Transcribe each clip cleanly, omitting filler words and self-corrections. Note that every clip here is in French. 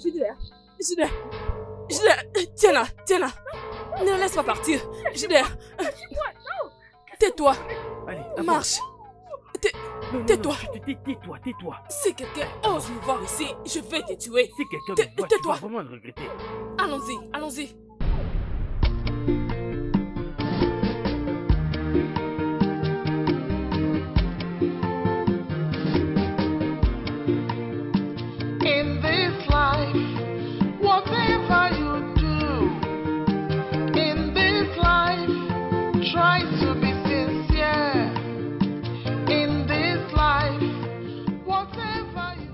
Juder, tiens là. Ne la laisse pas partir. Juder, tais-toi. Allez, Marche. Tais-toi. Tais-toi. Si quelqu'un ose me voir ici, je vais te tuer. Si quelqu'un me voit, tu vas tais-toi. vraiment le regretter. Allons-y. In this life, whatever you do, in this life, try to be sincere. In this life, whatever you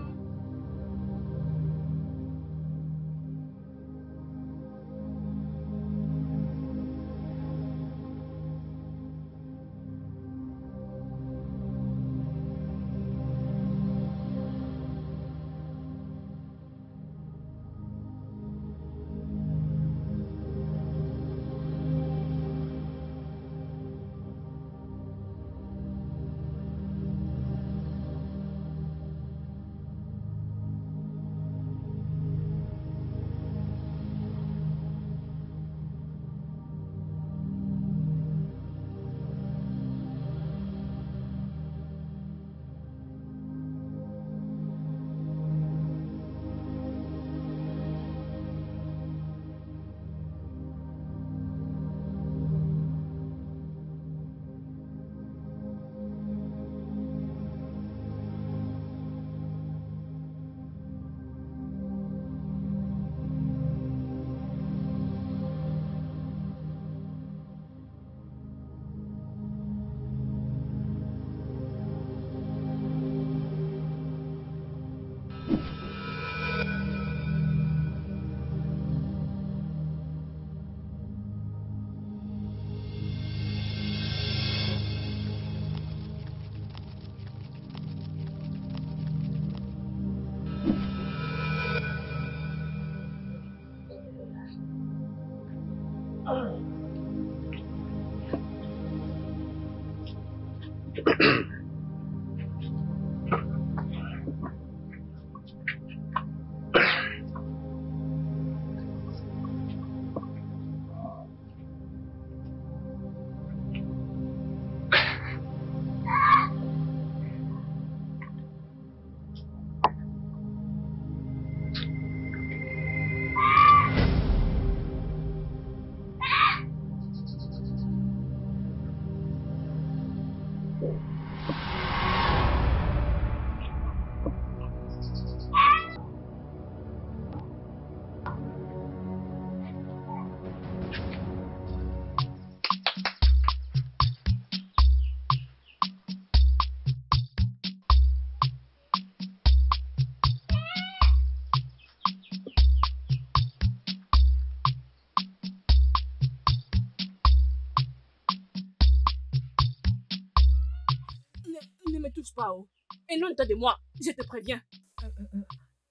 Ne me touche pas, oh. Éloigne-toi de moi, je te préviens.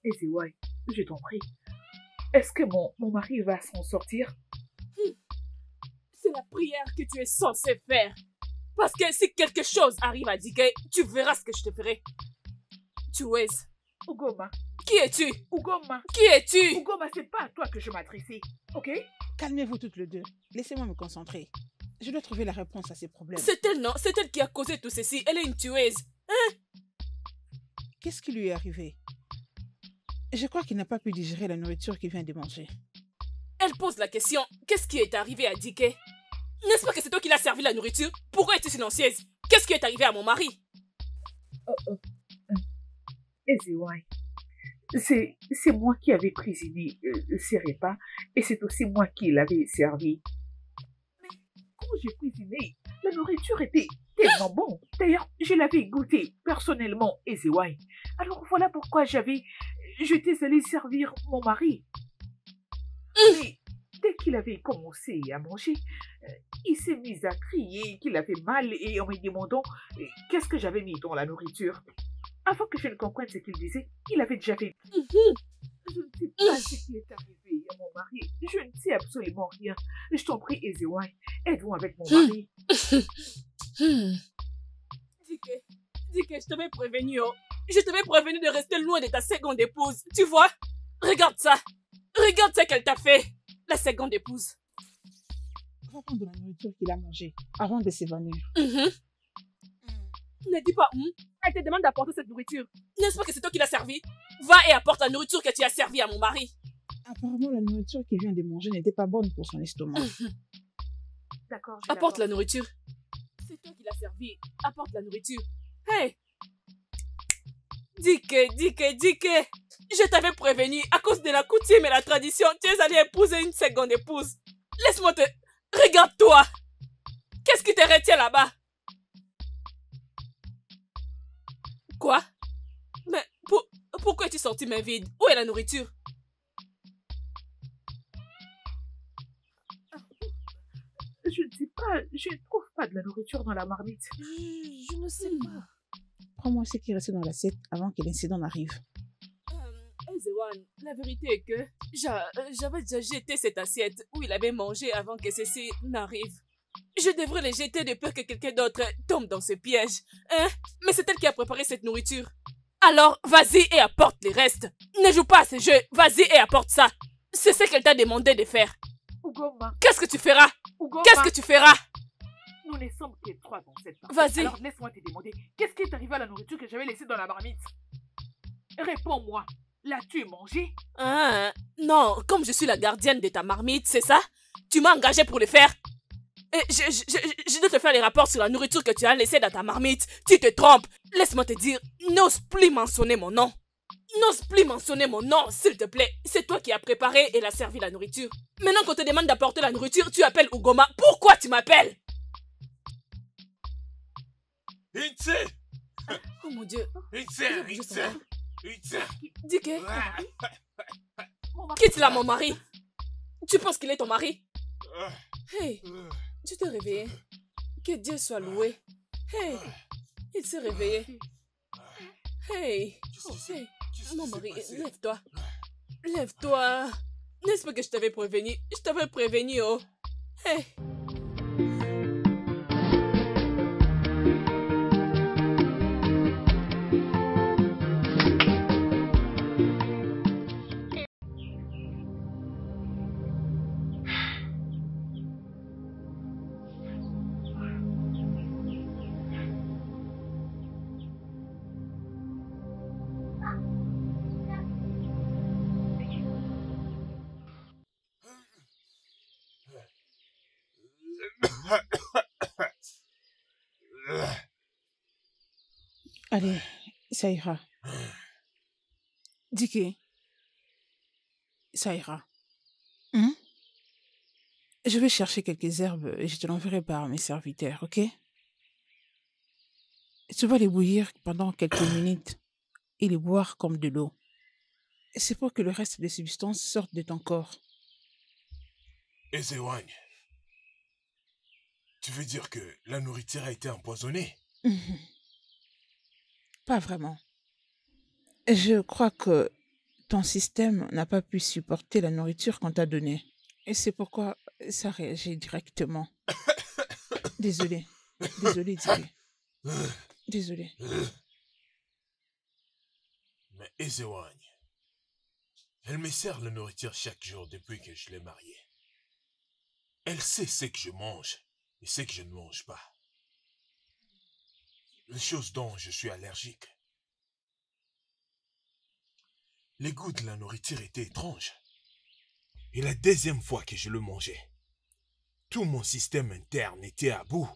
Ezewai, je t'en prie. Est-ce que mon mari va s'en sortir? C'est la prière que tu es censé faire. Parce que si quelque chose arrive à Dike, tu verras ce que je te ferai. Tu es. Ugoma. Qui es-tu? Ugoma. Qui es-tu? Ugoma, c'est pas à toi que je m'adressais, ok? Calmez-vous toutes les deux. Laissez-moi me concentrer. Je dois trouver la réponse à ces problèmes. C'est elle, non? C'est elle qui a causé tout ceci. Elle est une tueuse. Hein? Qu'est-ce qui lui est arrivé? Je crois qu'il n'a pas pu digérer la nourriture qu'il vient de manger. Elle pose la question. Qu'est-ce qui est arrivé à Dike? N'est-ce pas que c'est toi qui l'as servi la nourriture? Pourquoi es-tu silencieuse? Qu'est-ce qui est arrivé à mon mari? Ezewai, c'est moi qui avais cuisiné ces repas et c'est aussi moi qui l'avais servi. Mais quand j'ai cuisiné, la nourriture était tellement bonne. D'ailleurs, je l'avais goûté personnellement, Ezewai. Alors voilà pourquoi j'étais allée servir mon mari. Mais dès qu'il avait commencé à manger, il s'est mis à crier qu'il avait mal et en me demandant qu'est-ce que j'avais mis dans la nourriture. Avant que je ne comprenne ce qu'il disait, il avait déjà fait. Je ne sais pas ce qui est arrivé à mon mari. Je ne sais absolument rien. Je t'en prie, Ezewai, aide-moi avec mon mari. Dike, je t'avais prévenu, oh. Je t'avais prévenu de rester loin de ta seconde épouse, tu vois? Regarde ça. Regarde ce qu'elle t'a fait. La seconde épouse. Va prendre de la nourriture qu'il a mangée avant de s'évanouir. Ne dis pas Elle te demande d'apporter cette nourriture. N'est-ce pas que c'est toi qui l'as servi? Va et apporte la nourriture que tu as servie à mon mari. Apparemment, la nourriture qu'il vient de manger n'était pas bonne pour son estomac. D'accord, Apporte la nourriture. C'est toi qui l'as servi. Apporte la nourriture. Hey! Dis que. Je t'avais prévenu, à cause de la coutume et la tradition, tu es allé épouser une seconde épouse. Laisse-moi te... Regarde-toi! Qu'est-ce qui te retient là-bas? Quoi? Mais pourquoi es-tu sorti main vide? Où est la nourriture? Je ne sais pas, je ne trouve pas de la nourriture dans la marmite. Je ne sais pas. Prends-moi ce qui restait dans l'assiette avant que l'incident n'arrive. Ezewan, la vérité est que j'avais déjà jeté cette assiette où il avait mangé avant que ceci n'arrive. Je devrais les jeter de peur que quelqu'un d'autre tombe dans ce piège. Hein? Mais c'est elle qui a préparé cette nourriture. Alors, vas-y et apporte les restes. Ne joue pas à ce jeu. Vas-y et apporte ça. C'est ce qu'elle t'a demandé de faire. Ugoma, Qu'est-ce que tu feras? Ugoma, Qu'est-ce que tu feras? nous ne sommes que trois dans cette partie. Vas-y. Alors laisse-moi te demander, qu'est-ce qui est arrivé à la nourriture que j'avais laissée dans la marmite? Réponds-moi, l'as-tu mangée? Ah, non, comme je suis la gardienne de ta marmite, c'est ça? Tu m'as engagé pour le faire. Et je dois te faire les rapports sur la nourriture que tu as laissée dans ta marmite. Tu te trompes. Laisse-moi te dire, n'ose plus mentionner mon nom. N'ose plus mentionner mon nom, s'il te plaît. C'est toi qui as préparé et l'a servi la nourriture. Maintenant qu'on te demande d'apporter la nourriture, tu appelles Ugoma. Pourquoi tu m'appelles? Inse! Oh mon Dieu. Inse! Dis que... Mon mari- Quitte-la, mon mari. Tu penses qu'il est ton mari? Hey, tu t'es réveillé. Que Dieu soit loué. Hey, il s'est réveillé. Hey, hey, mon mari, lève-toi. Lève-toi. N'est-ce pas que je t'avais prévenu? Je t'avais prévenu, oh. Hey. Allez, ça ira. Dike, ça ira. Je vais chercher quelques herbes et je te l'enverrai par mes serviteurs, ok? Tu vas les bouillir pendant quelques minutes et les boire comme de l'eau. C'est pour que le reste des substances sortent de ton corps. Ezewan, tu veux dire que la nourriture a été empoisonnée? Pas vraiment. Je crois que ton système n'a pas pu supporter la nourriture qu'on t'a donnée. Et c'est pourquoi ça réagit directement. Désolé. Désolé, Dike. Désolé. Mais Ezewan, elle me sert la nourriture chaque jour depuis que je l'ai mariée. Elle sait ce que je mange et ce que je ne mange pas. Les choses dont je suis allergique. Les goûts de la nourriture étaient étranges. Et la deuxième fois que je le mangeais, tout mon système interne était à bout.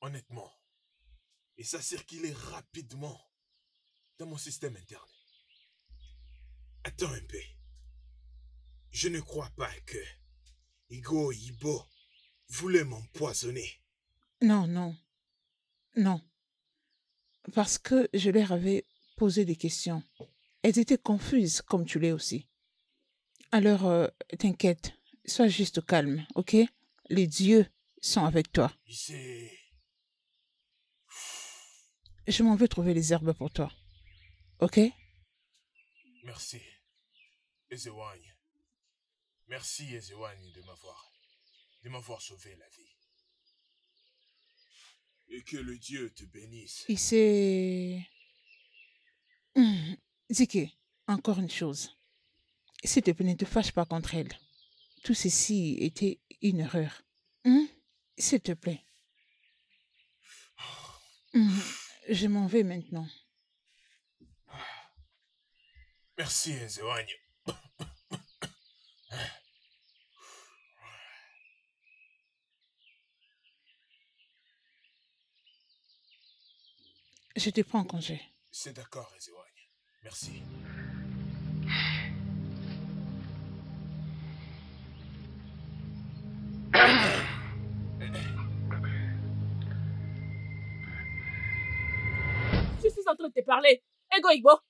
Honnêtement. Et ça circulait rapidement dans mon système interne. Attends un peu. Je ne crois pas que Igo Ibo voulait m'empoisonner. Non, non. Non. Parce que je leur avais posé des questions. Elles étaient confuses, comme tu l'es aussi. Alors, t'inquiète. Sois juste calme, ok? Les dieux sont avec toi. Je m'en vais trouver les herbes pour toi. Ok? Merci, Ezewan. Merci, Ezewan, de m'avoir sauvé la vie. Et que le Dieu te bénisse. Il s'est... Dike, encore une chose. S'il te plaît, ne te fâche pas contre elle. Tout ceci était une erreur. S'il te plaît. Je m'en vais maintenant. Merci, Ezewagne. Je te prends en congé. C'est d'accord, Ezewagne. Merci. Je suis en train de te parler. Ego Igbo,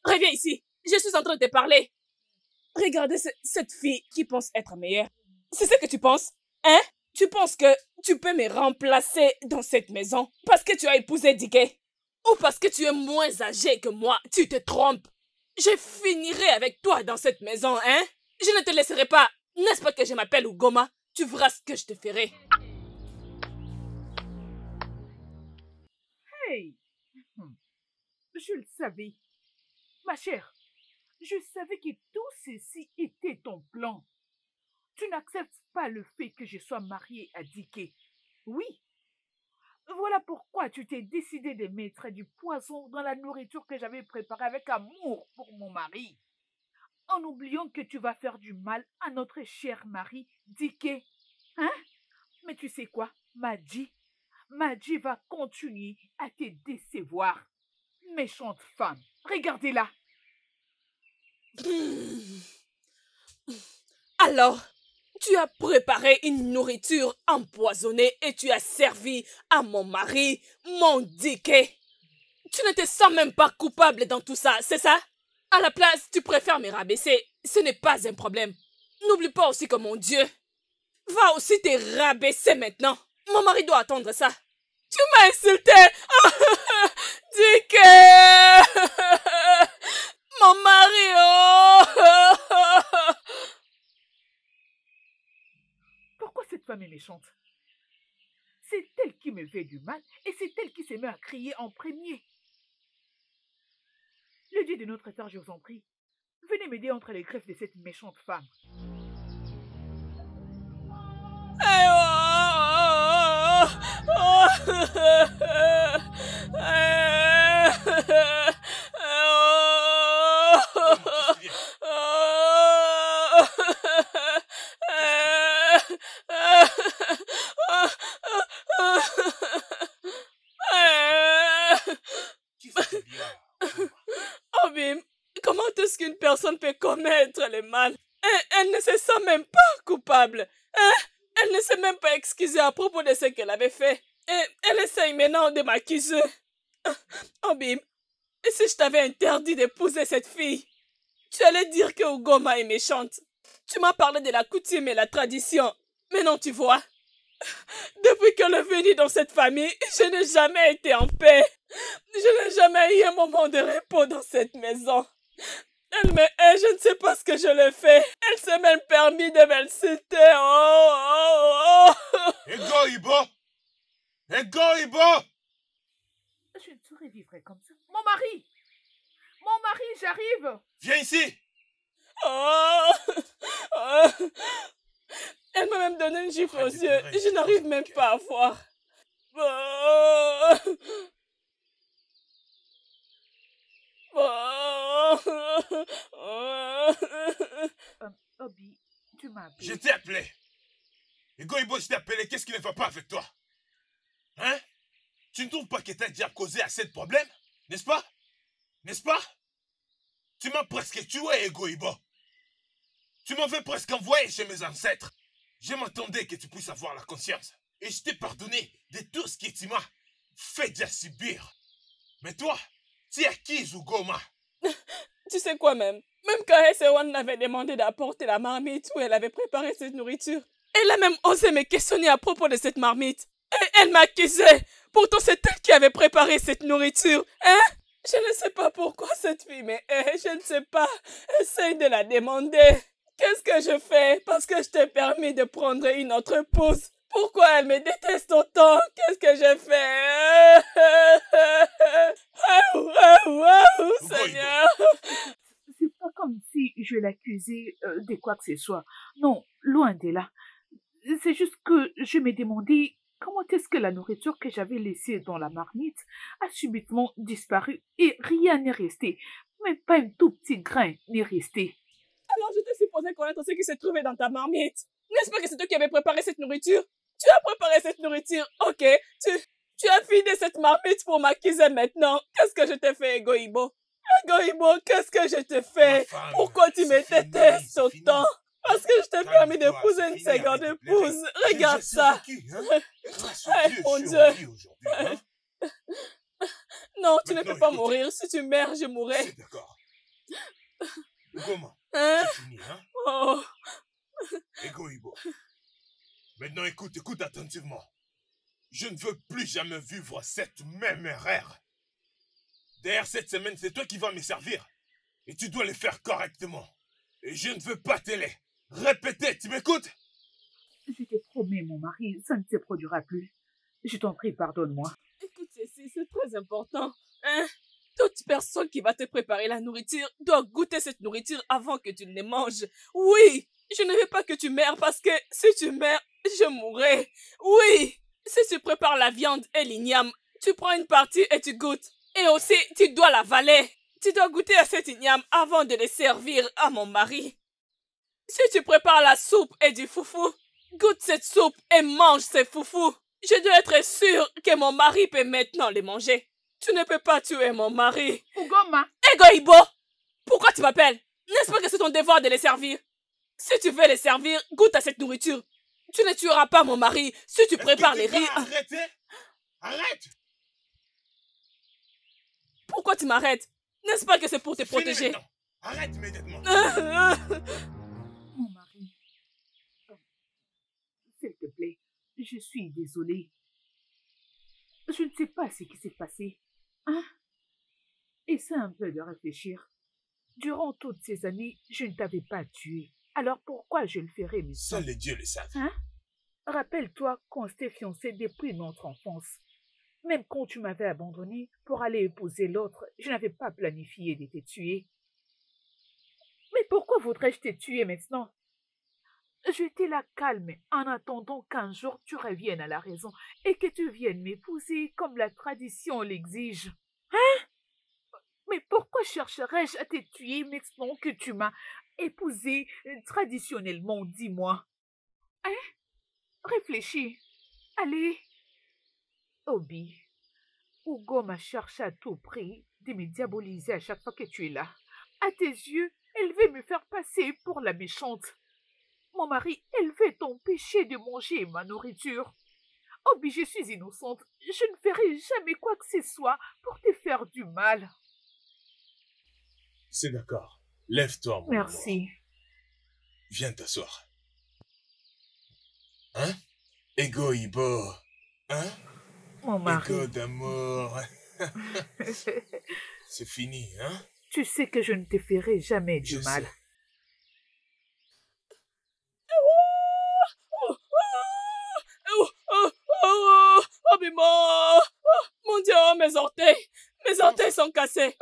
reviens ici. Je suis en train de te parler. Regardez cette fille qui pense être meilleure. C'est ce que tu penses? Hein? Tu penses que tu peux me remplacer dans cette maison parce que tu as épousé Dike? Ou parce que tu es moins âgé que moi? Tu te trompes. Je finirai avec toi dans cette maison, hein? Je ne te laisserai pas. N'est-ce pas que je m'appelle Ugoma? Tu verras ce que je te ferai. Hey! Je le savais. Ma chère, je savais que tout ceci était ton plan. Tu n'acceptes pas le fait que je sois mariée à Dike. Oui. Voilà pourquoi tu t'es décidé de mettre du poison dans la nourriture que j'avais préparée avec amour pour mon mari. En oubliant que tu vas faire du mal à notre cher mari, Dike. Hein? Mais tu sais quoi, Madji va continuer à te décevoir. Méchante femme, regardez-la. Alors, tu as préparé une nourriture empoisonnée et tu as servi à mon mari, mon Dike. Tu ne te sens même pas coupable dans tout ça, c'est ça? À la place, tu préfères me rabaisser. Ce n'est pas un problème. N'oublie pas aussi que mon Dieu va aussi te rabaisser maintenant. Mon mari doit attendre ça. Tu m'as insulté. Dike. Mon mari. Pourquoi cette femme est méchante? C'est elle qui me fait du mal et c'est elle qui se met à crier en premier. Le Dieu de notre Terre, je vous en prie, venez m'aider entre les griffes de cette méchante femme. Obim, comment est-ce qu'une personne peut commettre le mal? Elle ne se sent même pas coupable. Elle ne s'est même pas excusée à propos de ce qu'elle avait fait. Et elle essaye maintenant de m'accuser. Obim, si je t'avais interdit d'épouser cette fille, tu allais dire que Ugoma est méchante. Tu m'as parlé de la coutume et la tradition. Mais non, tu vois. Depuis qu'elle est venue dans cette famille, je n'ai jamais été en paix. Je n'ai jamais eu un moment de repos dans cette maison. Elle me hait, je ne sais pas ce que je lui ai fait. Elle s'est même permis de m'insulter. Ego Igbo! Ego Igbo! Je ne saurais vivre comme ça. Mon mari, j'arrive. Viens ici! Elle m'a même donné une gifle aux yeux. Je n'arrive même pas à voir. Obi, tu m'as appelé. Je t'ai appelé. Ego Igbo, je t'ai appelé. Qu'est-ce qui ne va pas avec toi? Hein? Tu ne trouves pas que t'as déjà causé assez de problèmes? N'est-ce pas? N'est-ce pas? Tu m'as presque tué, Ego Igbo. Tu m'avais presque envoyé chez mes ancêtres. Je m'attendais que tu puisses avoir la conscience. Et je t'ai pardonné de tout ce que tu m'as fait déjà subir. Mais toi, tu es qui, Ugoma? Tu sais quoi même? Même quand Esewan l'avait demandé d'apporter la marmite où elle avait préparé cette nourriture, elle a même osé me questionner à propos de cette marmite. Et elle m'accusait. Pourtant, c'est elle qui avait préparé cette nourriture. Hein? Je ne sais pas pourquoi cette fille me hait. Je ne sais pas. Essaye de la demander. Qu'est-ce que je fais? Parce que je t'ai permis de prendre une autre épouse. Pourquoi elle me déteste autant? Qu'est-ce que j'ai fait? Seigneur. l'accusais de quoi que ce soit. Non, loin de là. C'est juste que je me demandais comment est-ce que la nourriture que j'avais laissée dans la marmite a subitement disparu et rien n'est resté. Même pas un tout petit grain n'est resté. Alors je t'ai supposé connaître ce qui se trouvait dans ta marmite. N'est-ce pas que c'est toi qui avais préparé cette nourriture? Tu as préparé cette nourriture, ok. Tu as vidé cette marmite pour m'accuser maintenant. Qu'est-ce que je t'ai fait, Egoïbo? Egoïbo, qu'est-ce que je t'ai fait? Pourquoi tu me détestes autant? Parce que je t'ai permis d'épouser une seconde épouse. Regarde ça. Mon Dieu. Non, tu ne peux pas mourir. Si tu meurs, je mourrai. C'est d'accord. Comment? Hein? C'est fini, hein? Oh. Egoïbo. Maintenant, écoute attentivement. Je ne veux plus jamais vivre cette même erreur. Derrière cette semaine, c'est toi qui vas me servir. Et tu dois le faire correctement. Et je ne veux pas télé. Répétez, tu m'écoutes? Je te promets, mon mari, ça ne se produira plus. Je t'en prie, pardonne-moi. Écoute ceci, c'est très important. Hein? Toute personne qui va te préparer la nourriture doit goûter cette nourriture avant que tu ne les manges. Oui, je ne veux pas que tu meurs parce que si tu meurs, je mourrai. Oui, si tu prépares la viande et l'igname, tu prends une partie et tu goûtes. Et aussi, tu dois l'avaler. Tu dois goûter à cet igname avant de le servir à mon mari. Si tu prépares la soupe et du foufou, goûte cette soupe et mange ces foufous. Je dois être sûr que mon mari peut maintenant les manger. Tu ne peux pas tuer mon mari. Ugoma, Egoïbo, pourquoi tu m'appelles? N'est-ce pas que c'est ton devoir de les servir? Si tu veux les servir, goûte à cette nourriture. Tu ne tueras pas mon mari si tu prépares les riz. Arrêtez! Arrête! Pourquoi tu m'arrêtes? N'est-ce pas que c'est pour te protéger? Maintenant. Arrête immédiatement. mon mari. S'il te plaît, je suis désolée. Je ne sais pas ce qui s'est passé. Hein? Essaie un peu de réfléchir. Durant toutes ces années, je ne t'avais pas tué. Alors pourquoi je le ferais maintenant? Seuls les dieux le savent. Hein? Rappelle-toi qu'on s'était fiancés depuis notre enfance. Même quand tu m'avais abandonné pour aller épouser l'autre, je n'avais pas planifié de te tuer. Mais pourquoi voudrais-je te tuer maintenant? J'étais là calme en attendant qu'un jour tu reviennes à la raison et que tu viennes m'épouser comme la tradition l'exige. Hein? Mais pourquoi chercherais-je à te tuer maintenant que tu m'as épousé traditionnellement, dis-moi? Hein? Réfléchis. Allez. Obi, Ugoma cherche à tout prix de me diaboliser à chaque fois que tu es là. À tes yeux, elle veut me faire passer pour la méchante. Mon mari, elle veut t'empêcher de manger ma nourriture. Obi, je suis innocente. Je ne ferai jamais quoi que ce soit pour te faire du mal. C'est d'accord. Lève-toi, mon Merci. amour. Viens t'asseoir. Hein? Egoïbo. Hein? Mon mari. Ego d'amour. C'est fini, hein? Tu sais que je ne te ferai jamais du Je mal. sais. Oh, Bimo! Mon Dieu, oh, mes orteils! Mes orteils sont cassés.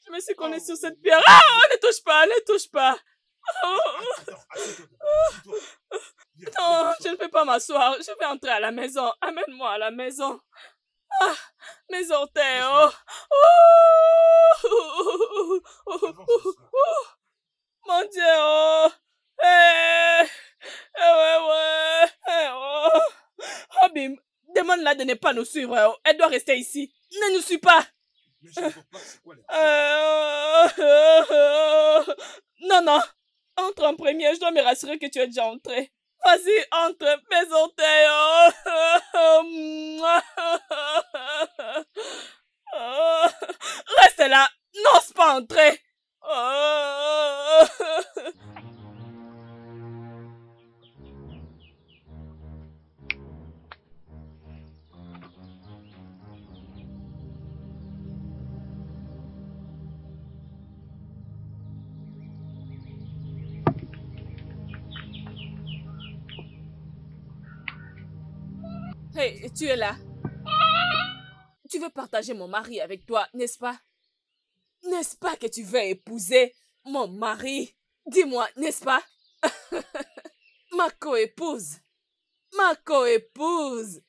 Je me suis collée sur cette pierre. Ah, ne touche pas, ne touche pas. Non, je ne peux pas m'asseoir. Je vais entrer à la maison. Amène-moi à la maison. Ah, mes orteils, oh. Mon Dieu, oh. Oh. Bim, demande-la de ne pas nous suivre. Oh. Elle doit rester ici. Ne nous suis pas. Mais je ne vois pas c'est quoi les... Non. Entre en premier. Je dois me rassurer que tu es déjà entré. Vas-y, entre mes orteils. Reste là. N'ose pas entrer. Hey, tu es là. Tu veux partager mon mari avec toi, n'est-ce pas? N'est-ce pas que tu veux épouser mon mari? Dis-moi, n'est-ce pas? Ma coépouse. Ma coépouse.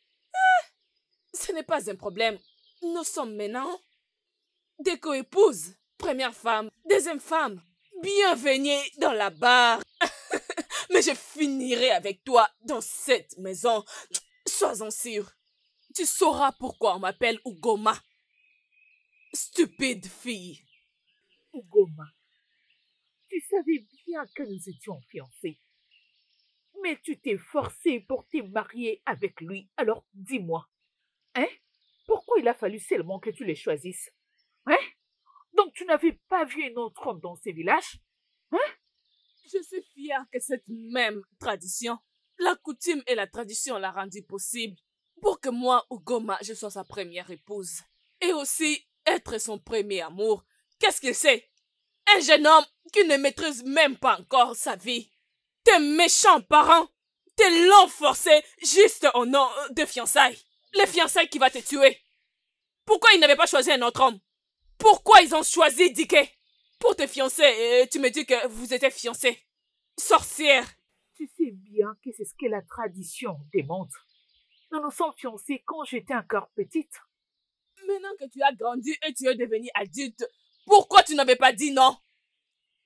Ce n'est pas un problème. Nous sommes maintenant des coépouses. Première femme, deuxième femme. Bienvenue dans la barre. Mais je finirai avec toi dans cette maison. Sois-en sûr. Tu sauras pourquoi on m'appelle Ugoma. Stupide fille. Ugoma, tu savais bien que nous étions fiancés. Mais tu t'es forcé pour te marier avec lui. Alors dis-moi, hein? Pourquoi il a fallu seulement que tu les choisisses? Hein? Donc tu n'avais pas vu un autre homme dans ces villages? Hein? Je suis fière que cette même tradition, la coutume et la tradition l'a rendu possible pour que moi, Ugoma, je sois sa première épouse. Et aussi être son premier amour. Qu'est-ce qu'il sait? Un jeune homme qui ne maîtrise même pas encore sa vie. Tes méchants parents te l'ont forcé juste au nom de fiançailles. Les fiançailles qui va te tuer. Pourquoi ils n'avaient pas choisi un autre homme? Pourquoi ils ont choisi Dike pour te fiancer et tu me dis que vous étiez fiancés? Sorcière! Tu sais bien que c'est ce que la tradition démontre. Nous nous sommes fiancés quand j'étais encore petite. Maintenant que tu as grandi et tu es devenu adulte, pourquoi tu n'avais pas dit non?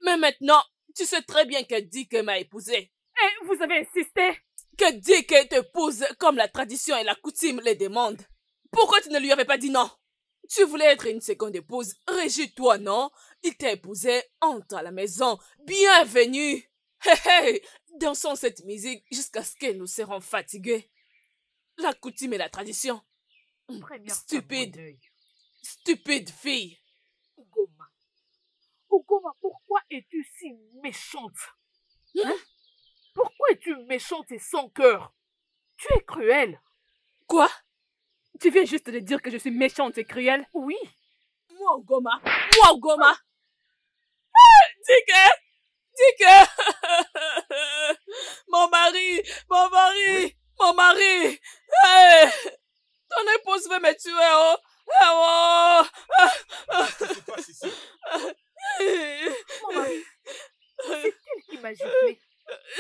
Mais maintenant, tu sais très bien que Dike m'a épousé. Et vous avez insisté que Dike t'épouse comme la tradition et la coutume les demandent. Pourquoi tu ne lui avais pas dit non? Tu voulais être une seconde épouse. Régis-toi, non? Il t'a épousé, entre à la maison. Bienvenue! Hey, hey! Dansons cette musique jusqu'à ce que nous serons fatigués. La coutume et la tradition. Première Stupide. femme au deuil. Stupide fille. Ugoma. Ugoma, pourquoi es-tu si méchante? Hein? Pourquoi es-tu méchante et sans cœur? Tu es cruelle. Quoi? Tu viens juste de dire que je suis méchante et cruelle? Oui. Moi, Ugoma. Moi, Ugoma. Dike! Dike! Mon mari! Mon mari! Oui. Mon mari! Hey! Ton épouse veut me tuer, oh! Oh! Qu'est-ce qui se passe ici? Mon mari, c'est elle qui m'a giflé.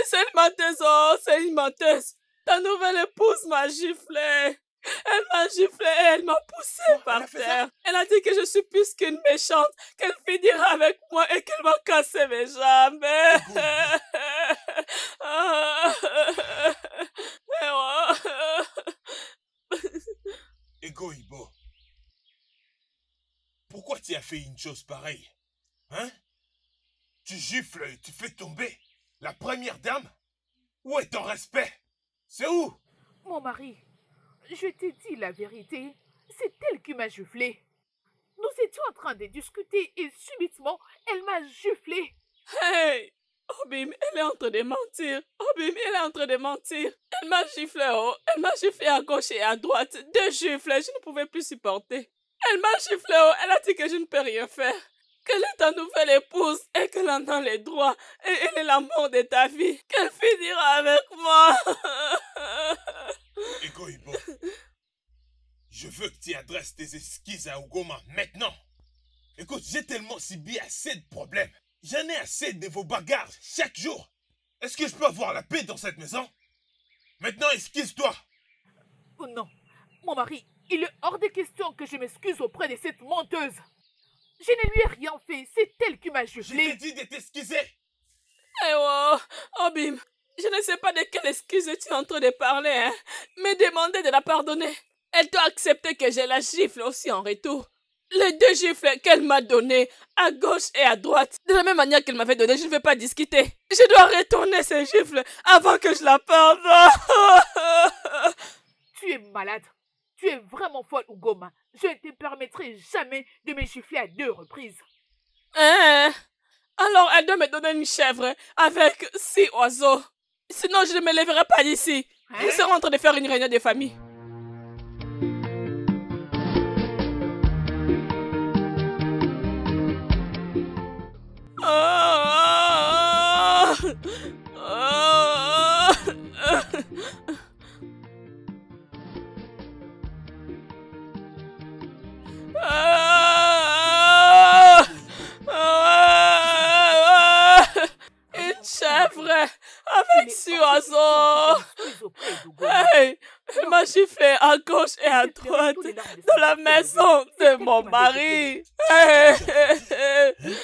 C'est une menteuse, oh! C'est une menteuse! Ta nouvelle épouse m'a giflé! Elle m'a giflé et elle m'a poussé par elle a fait terre. Elle a dit que je suis plus qu'une méchante, qu'elle finira avec moi et qu'elle va casser mes jambes. Ego Ibo, pourquoi tu as fait une chose pareille? Hein? Tu gifles et tu fais tomber la première dame? Où est ton respect? C'est où? Mon mari, je t'ai dit la vérité. C'est elle qui m'a giflé. Nous étions en train de discuter et subitement, elle m'a giflé. Hey! Obim, elle est en train de mentir. Obim, elle est en train de mentir. Elle m'a giflé, oh. Elle m'a giflé à gauche et à droite. 2 gifles, je ne pouvais plus supporter. Elle m'a giflé, oh. Elle a dit que je ne peux rien faire. Qu'elle est ta nouvelle épouse et qu'elle en a les droits. Et elle est l'amour de ta vie. Qu'elle finira avec moi. Ego Ibo, je veux que tu adresses tes excuses à Ugoma maintenant. Écoute, j'ai tellement subi assez de problèmes. J'en ai assez de vos bagarres chaque jour. Est-ce que je peux avoir la paix dans cette maison? Maintenant, excuse-toi. Oh non, mon mari, il est hors de question que je m'excuse auprès de cette menteuse. Je ne lui ai rien fait, c'est elle qui m'a Je t'ai giflé. dit de t'excuser. Eh oh, Obim, je ne sais pas de quelle excuse tu es en train de parler, hein. Mais demander de la pardonner. Elle doit accepter que je la gifle aussi en retour. Les 2 gifles qu'elle m'a donnés, à gauche et à droite, de la même manière qu'elle m'avait donné, je ne vais pas discuter. Je dois retourner ces gifles avant que je la pardonne. Tu es malade. Tu es vraiment folle, Ugoma. Je ne te permettrai jamais de me gifler à 2 reprises. Hein? Alors elle doit me donner une chèvre avec 6 oiseaux. Sinon je ne me lèverai pas d'ici. Nous serons en train de faire une réunion de famille. à J'ai pleuré droite tous les larmes de dans sang la versées maison C'est elle de mon qui m'avait jeté. mari.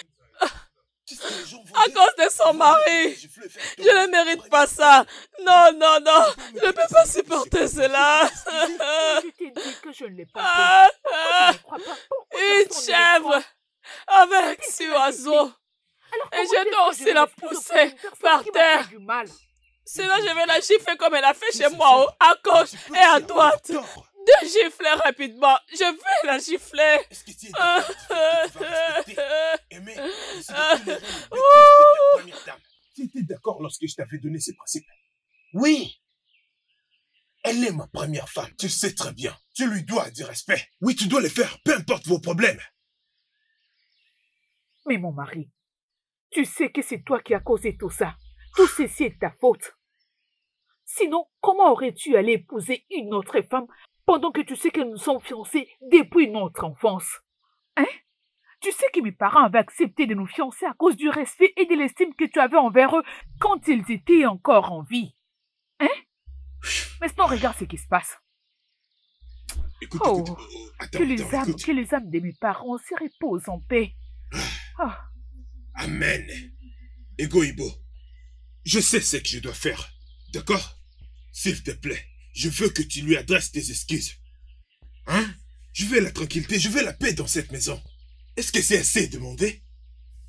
Tu sais, les gens vont À dire- cause de son vont dire mari. que je voulais faire Je ne mérite pas ça. Non, non, non. Je ne peux pas supporter cela. Je t'ai dit que je ne l'ai pas fait. Ah, Pourquoi ah, tu ne crois pas? Pourquoi une personne ne le croit? chèvre avec six oiseaux. Alors, Et comment je est-ce dois que aussi vais la m'excuser auprès pousser d'une personne par qui m'a terre. fait du mal? Sinon, je vais la gifler comme elle a fait chez moi, à gauche et à droite. 2 giflets rapidement. Je vais la gifler. Est-ce que tu es d'accord du fait que tu vas respecter, aimer, décider de tolérer les bêtises de ta première dame? Tu étais d'accord lorsque je t'avais donné ces principes? Oui. Elle est ma première femme. Tu le sais très bien. Tu lui dois du respect. Oui, tu dois les faire, peu importe vos problèmes. Mais mon mari, tu sais que c'est toi qui as causé tout ça. Tout ceci est de ta faute. Sinon, comment aurais-tu allé épouser une autre femme pendant que tu sais que nous sommes fiancés depuis notre enfance? Hein? Tu sais que mes parents avaient accepté de nous fiancer à cause du respect et de l'estime que tu avais envers eux quand ils étaient encore en vie. Hein? Maintenant, regarde ce qui se passe. Écoute, Oh, écoute. Attends, que les écoute. âmes de mes parents se reposent en paix. Ah. Amen. Egoïbo, je sais ce que je dois faire. D'accord? S'il te plaît, je veux que tu lui adresses tes excuses. Hein? Je veux la tranquillité, je veux la paix dans cette maison. Est-ce que c'est assez demandé?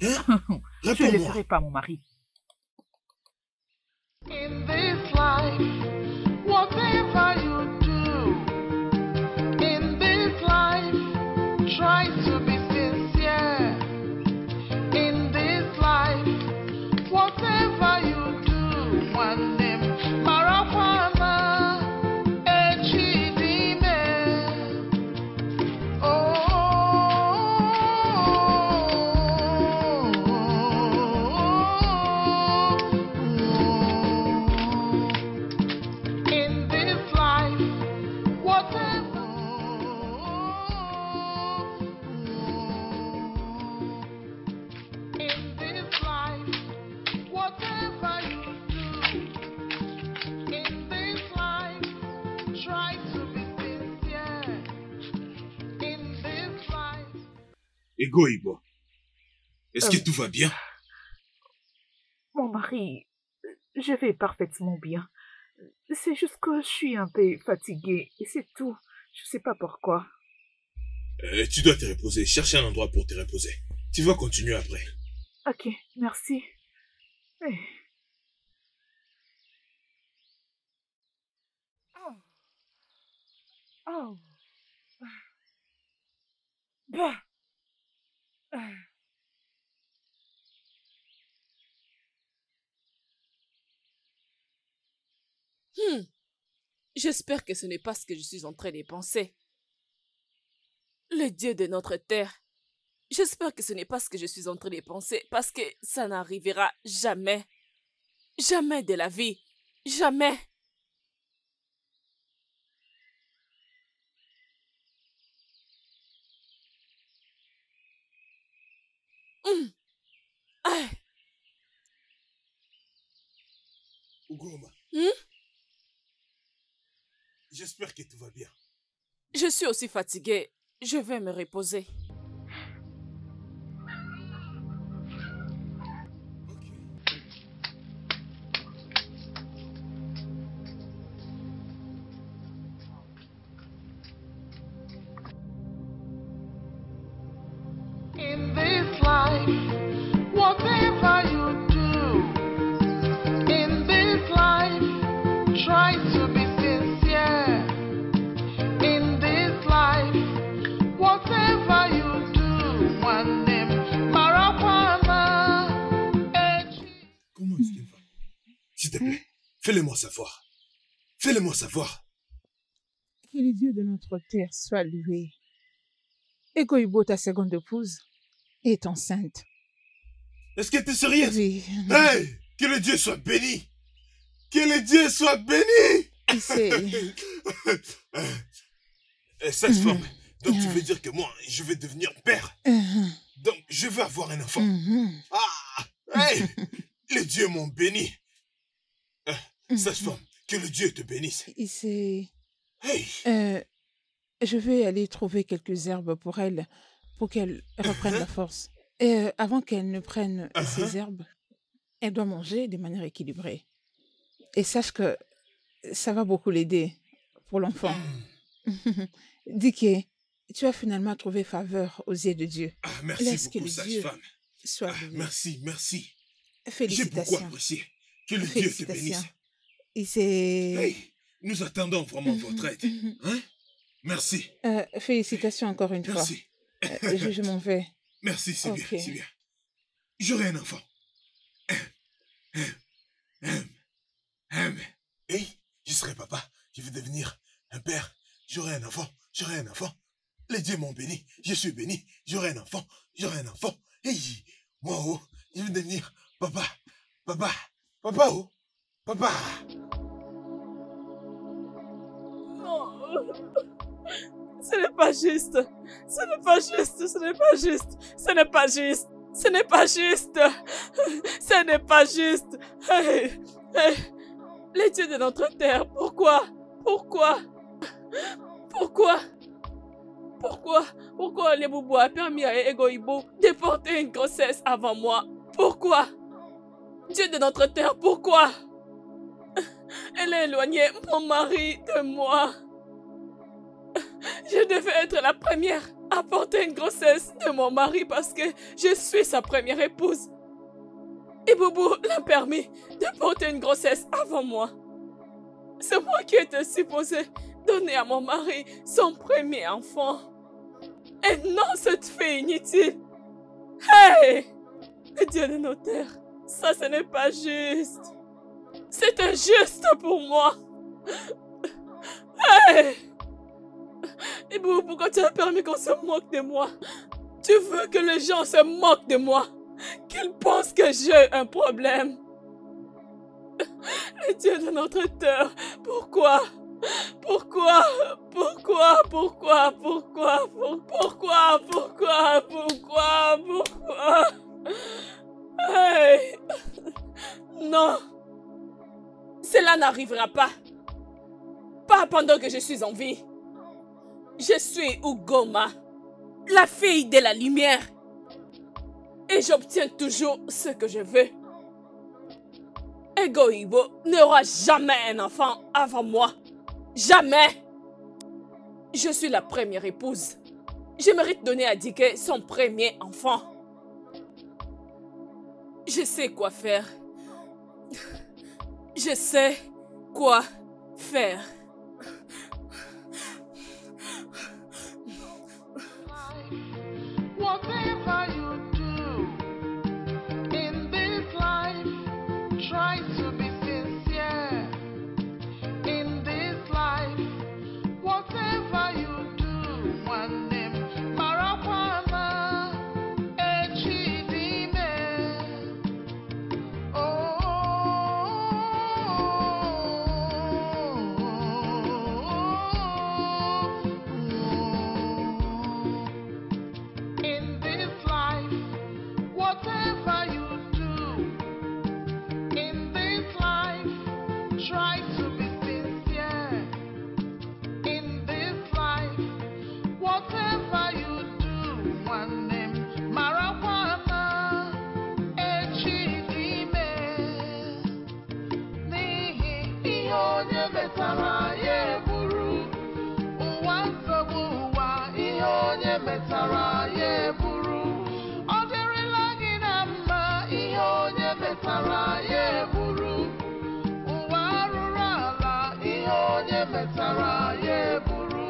Hein? Je ne le Réponds-moi. ferai pas, mon mari. In this life, whatever you do, in this life, try to be sincere. In this life, whatever you do, one name, Marafana, Echidime. In this life, whatever. In this life, whatever you do. In this life, try to be sincere. In this life. Egoïbo, est-ce que Euh. tout va bien? Mon mari, je vais parfaitement bien. C'est juste que je suis un peu fatiguée et c'est tout. Je sais pas pourquoi. Tu dois te reposer. Cherche un endroit pour te reposer. Tu vas continuer après. Ok, merci. Eh. Oh. Bah. J'espère que ce n'est pas ce que je suis en train de penser. Le Dieu de notre terre. J'espère que ce n'est pas ce que je suis en train de penser parce que ça n'arrivera jamais. Jamais de la vie. Jamais. Ah, Ugoma. J'espère que tout va bien. je suis aussi fatiguée. Je vais me reposer. In this life, whatever you do, in this life, try to be sincere. In this life, whatever you do, one name, Marapana, Comment est-ce qu'elle va? S'il te plaît, fais-le-moi savoir. Fais-le-moi savoir. Que les dieux de notre terre soient loués. Egoïbo, ta seconde épouse, est enceinte. Est-ce que tu es sérieuse? Oui. Hey! Que le Dieu soit béni! Que le Dieu soit béni! C'est... Sage-femme, donc tu veux dire que moi, je vais devenir père? Donc, je vais avoir un enfant. Ah! Hey! Les dieux m'ont béni. Sage-femme, que le Dieu te bénisse. C'est... Hey! Je vais aller trouver quelques herbes pour elle, pour qu'elle reprenne la force. Et avant qu'elle ne prenne ces herbes, elle doit manger de manière équilibrée. Et sache que ça va beaucoup l'aider pour l'enfant. Dicky, tu as finalement trouvé faveur aux yeux de Dieu. Ah, merci Laisse que beaucoup, le Dieu sage-femme. soit Ah, béni. merci, merci. J'ai beaucoup Félicitations. apprécié. Que le Dieu te bénisse. Félicitations. Et c'est... Hey, nous attendons vraiment votre aide. Hein? Merci, Félicitations encore une fois. merci. Je m'en vais. Merci, c'est bien, Ok. c'est bien. J'aurai un enfant. Hey, je serai papa. Je vais devenir un père. J'aurai un enfant. J'aurai un enfant. Les dieux m'ont béni. Je suis béni. J'aurai un enfant. J'aurai un enfant. Hey, moi, oh, je vais devenir papa. Papa. Papa, oh. Papa. Non. Ce n'est pas juste. Ce n'est pas juste. Ce n'est pas juste. Ce n'est pas juste. Ce n'est pas juste. Ce n'est pas juste. Hey, hey. Les dieux de notre terre, pourquoi? Pourquoi? Pourquoi? Pourquoi les boubous a permis à Egoïbo de porter une grossesse avant moi? Pourquoi? Dieu de notre terre, pourquoi? Elle a éloigné mon mari de moi. Je devais être la première à porter une grossesse de mon mari parce que je suis sa première épouse. Et Boubou l'a permis de porter une grossesse avant moi. C'est moi qui étais supposée donner à mon mari son premier enfant. Et non cette fille inutile. Hey! Le Dieu de nos terres, ça ce n'est pas juste. C'est injuste pour moi. Hey! Et pourquoi tu as permis qu'on se moque de moi? Tu veux que les gens se moquent de moi? Qu'ils pensent que j'ai un problème? Le Dieu de notre terre, pourquoi? Pourquoi? Pourquoi? Pourquoi? Pourquoi? Pourquoi? Pourquoi? Pourquoi? Pourquoi? Hey! Non! Cela n'arrivera pas. Pas pendant que je suis en vie. Je suis Ugoma, la fille de la lumière. Et j'obtiens toujours ce que je veux. Egoïbo n'aura jamais un enfant avant moi. Jamais. Je suis la première épouse. Je mérite donner à Dike son premier enfant. Je sais quoi faire. Je sais quoi faire. Whatever you do in this life, try to be sincere. In this life, whatever you do, one name, Marakwana, Echidime. In this life, whatever you do, in this life, try to be sincere. In this life, whatever you do, one name, Marakwana, Echidime. Nihi, Ihonye metara ye buru. Ụwa nsogbu ụwa, ihe onye metara ya eburu. Ọ dịrịla gị na mma, ihe onye metara ya eburu. Ụwa arụrụ ala, ihe onye metara ya eburu.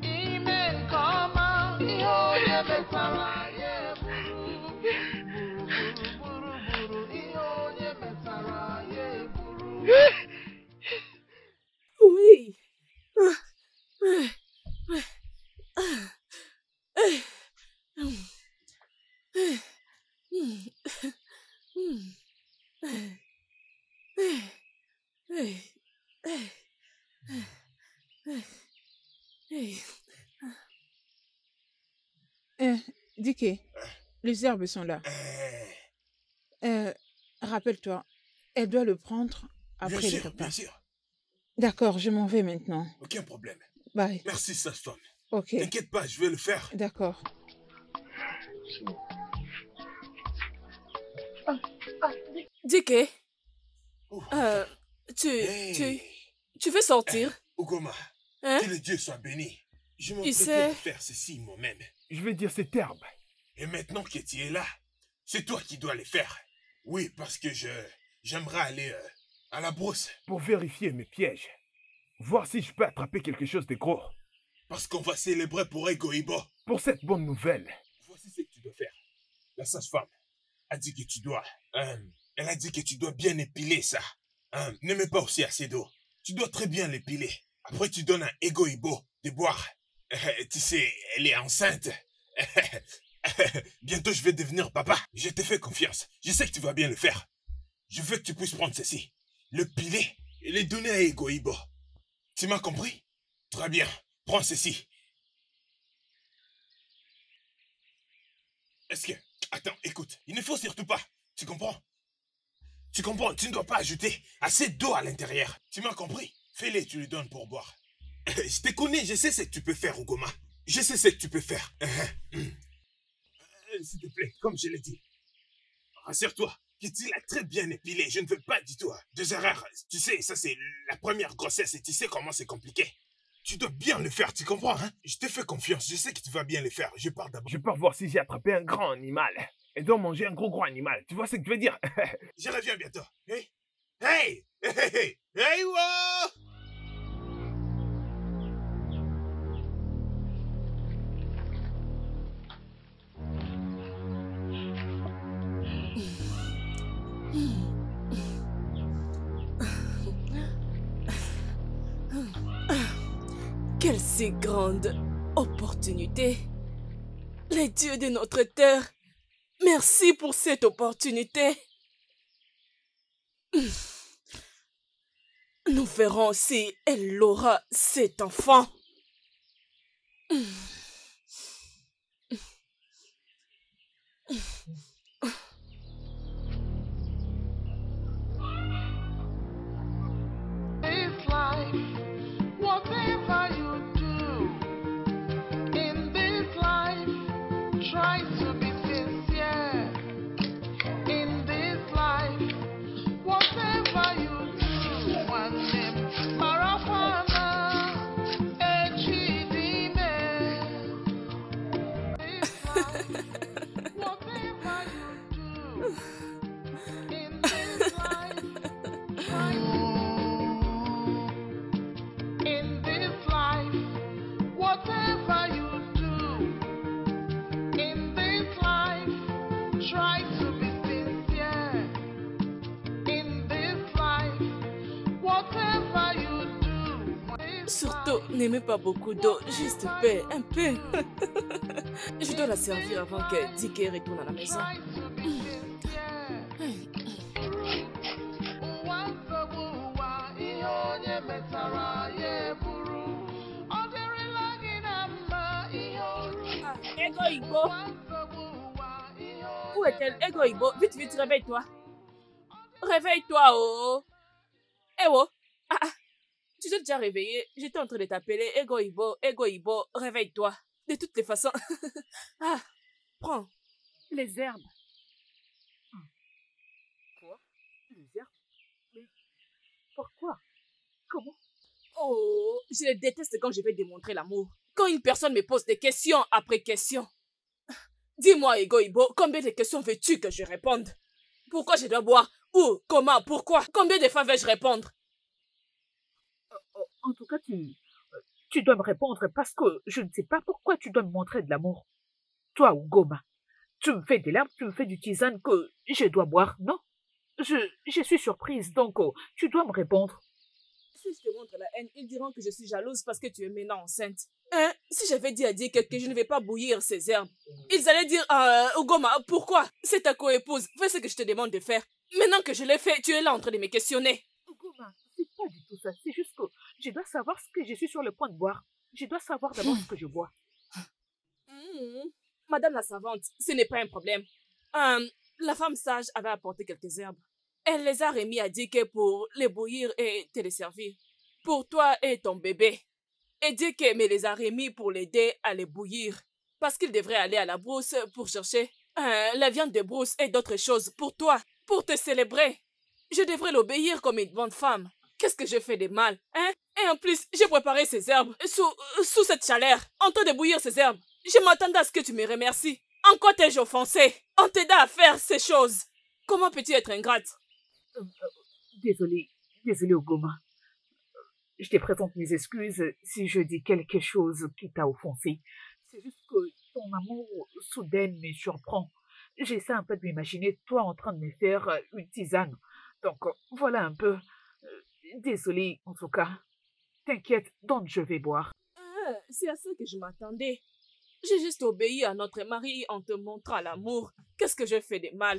Ime nke ọma, ihe onye metara ya eburu. Gburugburu, ihe onye metara ya eburu. Oui. Dicky, les herbes sont là. Rappelle-toi, elle doit le prendre Bien après le sûr, repas. bien sûr. D'accord, je m'en vais maintenant. Aucun problème. Bye. Merci, sage-femme. Ok. T'inquiète pas, je vais le faire. D'accord. Dike, Ouh. tu Hey. veux sortir? Ugoma, Hein? que le Dieu soit béni. Je Il m'apprêtais sait- à faire ceci moi-même. Je vais dire cette herbe. Et maintenant que tu es là, c'est toi qui dois les faire. Oui, parce que j'aimerais aller à la brousse. Pour vérifier mes pièges. Voir si je peux attraper quelque chose de gros. Parce qu'on va célébrer pour Egoibo. Pour cette bonne nouvelle. Voici ce que tu dois faire. La sage-femme a dit que tu dois... elle a dit que tu dois bien épiler ça. Ne mets pas aussi assez d'eau. Tu dois très bien l'épiler. Après, tu donnes à Egoibo de boire. Tu sais, elle est enceinte. Bientôt, je vais devenir papa. Je te fais confiance. Je sais que tu vas bien le faire. Je veux que tu puisses prendre ceci, le piler et le donner à Egoibo. Tu m'as compris? Très bien. Prends ceci. Est-ce que... Attends, écoute. Il ne faut surtout pas. Tu comprends? Tu comprends? Tu ne dois pas ajouter assez d'eau à l'intérieur. Tu m'as compris? Fais-le, tu lui donnes pour boire. Je te connais, je sais ce que tu peux faire, Ugoma. Je sais ce que tu peux faire. S'il te plaît, comme je l'ai dit. Rassure-toi, que tu l'as très bien épilé. Je ne veux pas du tout. Des erreurs. Tu sais, ça c'est la première grossesse et tu sais comment c'est compliqué. Tu dois bien le faire, tu comprends, hein? Je te fais confiance, je sais que tu vas bien le faire. Je pars d'abord. Je pars voir si j'ai attrapé un grand animal. Et dois manger un gros animal. Tu vois ce que je veux dire? Je reviens bientôt. Hey! Hey! Hey! Hey! Hey! Wow! Quelle si grande opportunité. Les dieux de notre terre, merci pour cette opportunité. Nous verrons si elle aura cet enfant. This life, whatever you do in this life, try to be sincere. In this life, whatever you do, one name, Marafana, Echidime. This life, whatever you do in this life, try in this life, whatever you do in this life, try to be sincere. In this life, whatever you do. Surtout, n'aimez pas beaucoup d'eau, juste un peu. Je dois la servir avant que Dike retourne à la maison. Try to be sincere. Ụwa nsogbu ụwa, ihe onye metara ya eburu. Ọ dịrịla gị na mma, ihe oru. Ego Igbo, Ụwa nsogbu ụwa, ihe onye où est-elle? Ego Igbo, vite, vite, réveille-toi. Réveille-toi, oh. Eh oh. Tu t'es déjà réveillé? J'étais en train de t'appeler. Ego Igbo, réveille-toi. De toutes les façons. Prends. Les herbes. Quoi? Les herbes? Mais pourquoi? Comment? Oh, je le déteste quand je vais démontrer l'amour. Quand une personne me pose des questions après questions. Dis-moi, Ego Igbo, combien de questions veux-tu que je réponde? Pourquoi je dois boire? Où? Comment? Pourquoi? Combien de fois vais-je répondre? En tout cas, tu dois me répondre parce que je ne sais pas pourquoi tu dois me montrer de l'amour. Toi, Ugoma, tu me fais des larmes, tu me fais du tisane que je dois boire, non? Je suis surprise, donc tu dois me répondre. Si je te montre la haine, ils diront que je suis jalouse parce que tu es maintenant enceinte. Hein? Si j'avais dit à Dike que je ne vais pas bouillir ces herbes, ils allaient dire Ugoma, pourquoi? C'est ta co-épouse, fais ce que je te demande de faire. Maintenant que je l'ai fait, tu es là en train de me questionner. Ugoma, c'est pas du tout ça, c'est juste que je dois savoir ce que je suis sur le point de boire. Je dois savoir d'abord ce que je bois. Madame la savante, ce n'est pas un problème. La femme sage avait apporté quelques herbes. Elle les a remis à Dike pour les bouillir et te les servir. Pour toi et ton bébé. et dit qu'Aimé les a remis pour l'aider à les bouillir. Parce qu'il devrait aller à la brousse pour chercher la viande de brousse et d'autres choses pour toi, pour te célébrer. Je devrais l'obéir comme une bonne femme. Qu'est-ce que j'ai fait de mal, hein? Et en plus, j'ai préparé ces herbes sous cette chaleur, en train de bouillir ces herbes. Je m'attendais à ce que tu me remercies. En quoi t'ai-je offensé en t'aidant à faire ces choses? Comment peux-tu être ingrate? Désolée, Ogoma. Je te présente mes excuses si je dis quelque chose qui t'a offensé. C'est juste que ton amour soudain me surprend. J'essaie un peu de m'imaginer toi en train de me faire une tisane. Donc voilà un peu. Désolée en tout cas. T'inquiète, donc je vais boire. C'est à ça que je m'attendais. J'ai juste obéi à notre mari en te montrant l'amour. Qu'est-ce que j'ai fait de mal?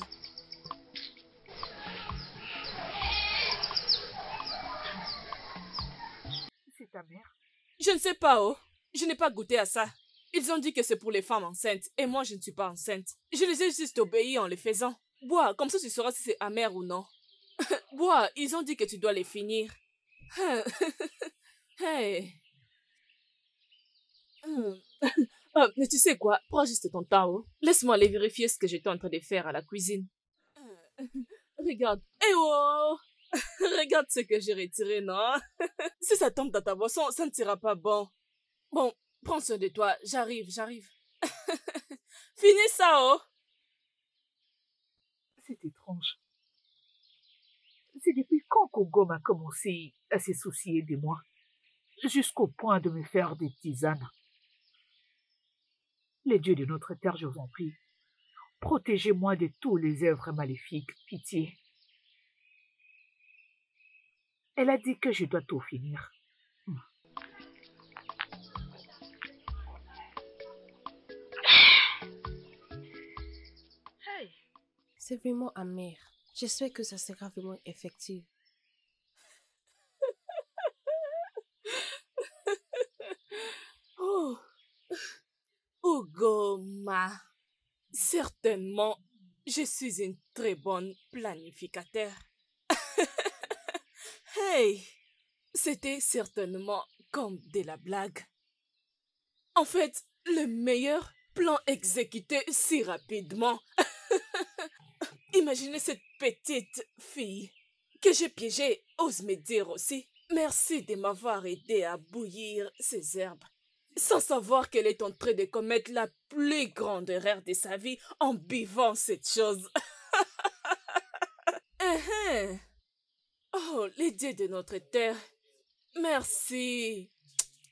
C'est ta mère? Je ne sais pas, oh. Je n'ai pas goûté à ça. Ils ont dit que c'est pour les femmes enceintes, et moi je ne suis pas enceinte. Je les ai juste obéis en les faisant. Bois, comme ça tu sauras si c'est amer ou non. Bois, ils ont dit que tu dois les finir. Hey. Mais tu sais quoi, prends juste ton temps, oh. Laisse-moi aller vérifier ce que j'étais en train de faire à la cuisine. Regarde. Eh oh! Regarde ce que j'ai retiré, non? Si ça tombe dans ta boisson, ça ne sera pas bon. Bon, prends soin de toi. J'arrive. Finis ça, oh! C'est étrange. C'est depuis quand qu'Ogom a commencé à se soucier de moi, jusqu'au point de me faire des tisanes. Les dieux de notre terre, je vous en prie, protégez-moi de tous les œuvres maléfiques, pitié. Elle a dit que je dois tout finir. C'est vraiment amer. J'espère que ça sera vraiment effectif. Oh, Ogoma. Certainement, je suis une très bonne planificateur. Hey, c'était certainement comme de la blague. En fait, le meilleur plan exécuté si rapidement. Imaginez cette petite fille que j'ai piégée, ose me dire aussi. Merci de m'avoir aidé à bouillir ces herbes, sans savoir qu'elle est en train de commettre la plus grande erreur de sa vie en buvant cette chose. Oh, les dieux de notre terre, merci.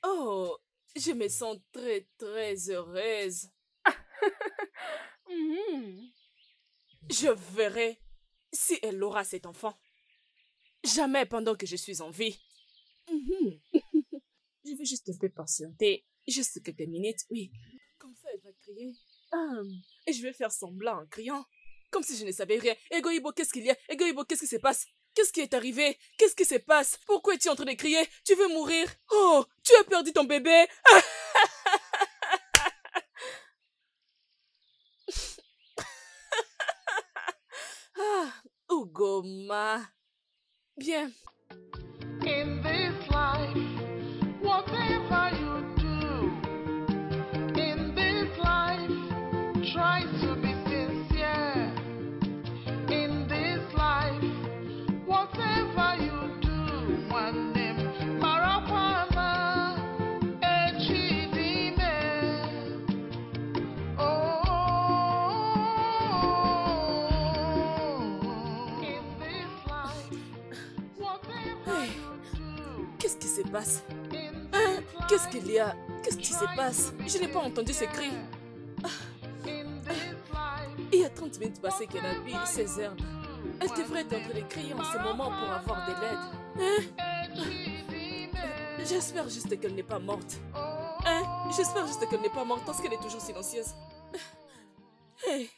Oh, je me sens très, très heureuse. Je verrai si elle aura cet enfant. Jamais pendant que je suis en vie. Je vais juste un peu patienter. Juste quelques minutes, oui. Comme ça, elle va crier. Et je vais faire semblant en criant. Comme si je ne savais rien. Egoïbo, qu'est-ce qu'il y a? Egoïbo, qu'est-ce qui se passe? Qu'est-ce qui est arrivé? Qu'est-ce qui se passe? Pourquoi es-tu en train de crier? Tu veux mourir? Oh, tu as perdu ton bébé? Ogoma. Bien. In this life, whatever you do, in this life, try to be sincere. In this life, whatever you do, one name, Marakwana, Echidime. In this life, whatever you do. Qu'est-ce qui se passe? Hein? Qu'est-ce qu'il y a? Qu'est-ce qui se passe? Je n'ai pas entendu ces cris. Il y a 30 minutes passées qu'elle a bu ses herbes. Elle devrait être en train de crier en ce moment pour avoir de l'aide. Hein? J'espère juste qu'elle n'est pas morte. Hein? J'espère juste qu'elle n'est pas morte parce qu'elle est toujours silencieuse. Hey,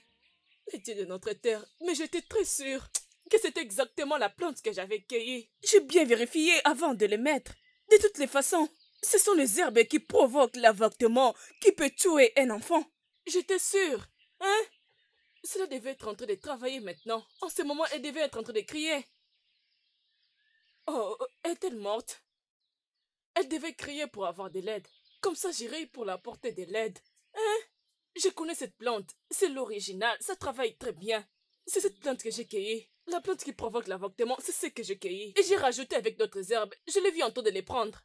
les dieux de notre terre, mais j'étais très sûre que c'était exactement la plante que j'avais cueillie. J'ai bien vérifié avant de les mettre. De toutes les façons, ce sont les herbes qui provoquent l'avortement qui peut tuer un enfant. J'étais sûre. Hein? Cela devait être en train de travailler maintenant. En ce moment, elle devait être en train de crier. Oh, est-elle morte? Elle devait crier pour avoir de l'aide. Comme ça, j'irai pour l'apporter de l'aide. Hein? Je connais cette plante. C'est l'original. Ça travaille très bien. C'est cette plante que j'ai cueillie. La plante qui provoque l'avortement, c'est ce que j'ai cueilli. Et j'ai rajouté avec d'autres herbes. Je l'ai vu en train de les prendre.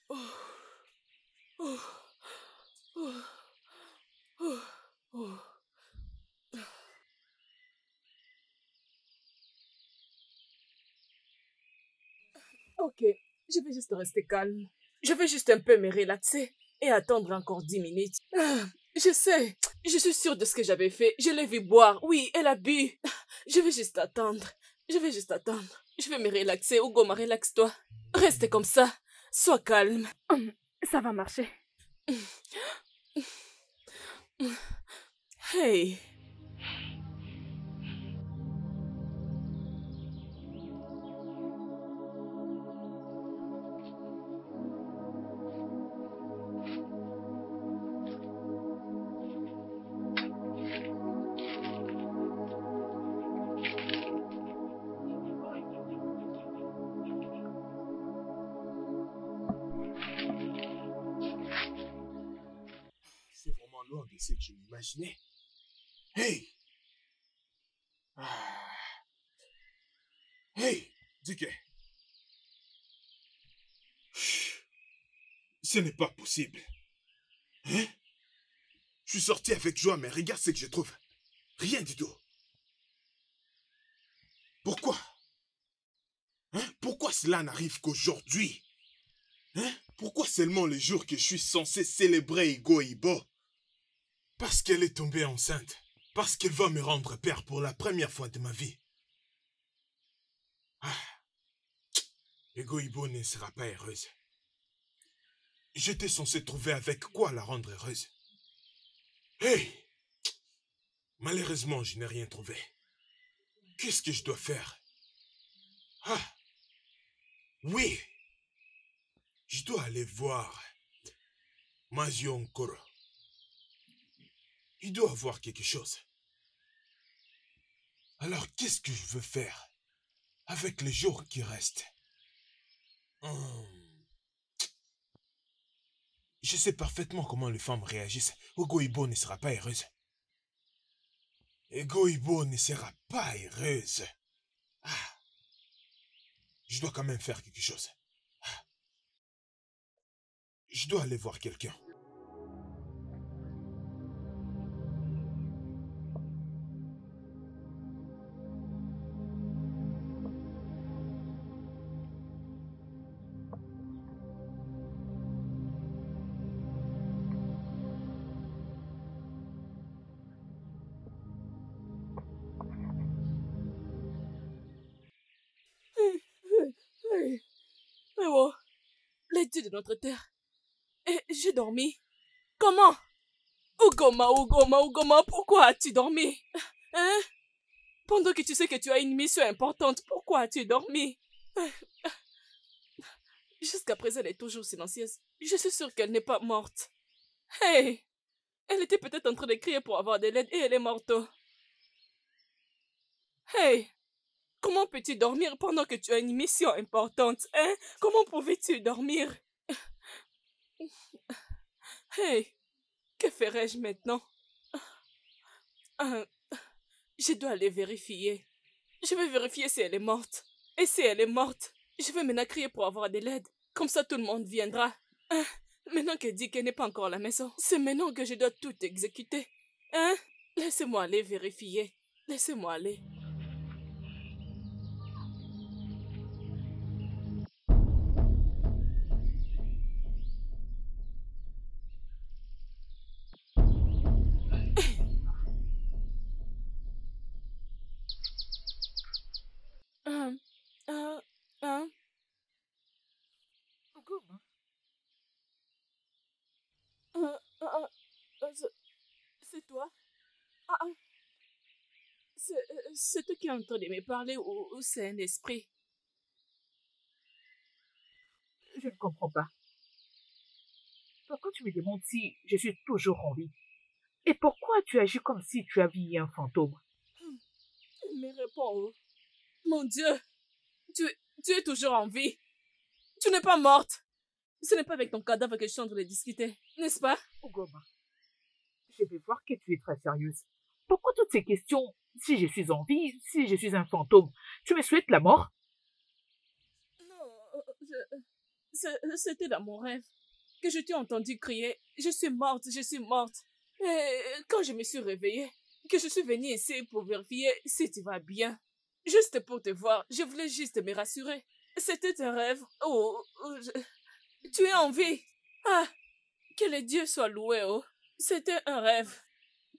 Oh. Oh. Oh. Oh. Oh. Ok, je vais juste rester calme. Je vais juste un peu me relaxer et attendre encore 10 minutes. Je sais, je suis sûre de ce que j'avais fait. Je l'ai vu boire. Oui, elle a bu. Je vais juste attendre. Je vais juste attendre. Je vais me relaxer. Ugoma, relaxe-toi. Reste comme ça. Sois calme. Ça va marcher. Hey. C'est vraiment loin de ce que je m'imaginais. Hey! Ah. Hey! Dike! Ce n'est pas possible. Hein? Je suis sorti avec joie, mais regarde ce que je trouve. Rien du tout. Pourquoi? Hein? Pourquoi cela n'arrive qu'aujourd'hui? Hein? Pourquoi seulement le jour que je suis censé célébrer Igo Ibo? Parce qu'elle est tombée enceinte. Parce qu'elle va me rendre père pour la première fois de ma vie. Ah. Igo Ibo ne sera pas heureuse. J'étais censé trouver avec quoi la rendre heureuse. Hey! Malheureusement, je n'ai rien trouvé. Qu'est-ce que je dois faire? Ah! Oui! Je dois aller voir Mazio Nkoro. Il doit avoir quelque chose. Alors, qu'est-ce que je veux faire avec les jours qui restent? Je sais parfaitement comment les femmes réagissent. Ogo Ibo ne sera pas heureuse. Ego Ibo ne sera pas heureuse. Ah. Je dois quand même faire quelque chose. Ah. Je dois aller voir quelqu'un. Hey. Oh, les dieux de notre terre. Et j'ai dormi. Comment? Ugoma, pourquoi as-tu dormi? Hein? Pendant que tu sais que tu as une mission importante, pourquoi as-tu dormi? Jusqu'à présent, elle est toujours silencieuse. Je suis sûre qu'elle n'est pas morte. Hey! Elle était peut-être en train de crier pour avoir de l'aide et elle est morte. Hey! Comment peux-tu dormir pendant que tu as une mission importante, hein? Comment pouvais-tu dormir? Hey! Que ferais-je maintenant? Je dois aller vérifier. Je vais vérifier si elle est morte. Et si elle est morte, je vais maintenant crier pour avoir de l'aide. Comme ça, tout le monde viendra. Maintenant que Dike n'est pas encore à la maison, c'est maintenant que je dois tout exécuter. Hein? Laissez-moi aller vérifier. Laissez-moi aller. C'est toi? C'est toi qui es en train de me parler ou c'est un esprit? Je ne comprends pas. Pourquoi tu me demandes si je suis toujours en vie? Et pourquoi tu agis comme si tu aviez un fantôme? Il me répond. Mon Dieu, Tu es toujours en vie. Tu n'es pas morte. Ce n'est pas avec ton cadavre que je suis en train de discuter, n'est-ce pas? Ugoma, je vais voir que tu es très sérieuse. Pourquoi toutes ces questions? Si je suis en vie, si je suis un fantôme, tu me souhaites la mort? Non, c'était dans mon rêve que je t'ai entendu crier « Je suis morte, je suis morte ». Et quand je me suis réveillée, que je suis venue ici pour vérifier si tu vas bien. Juste pour te voir, je voulais juste me rassurer. C'était un rêve. Tu es en vie. Ah, que le Dieu soit loué, oh. C'était un rêve.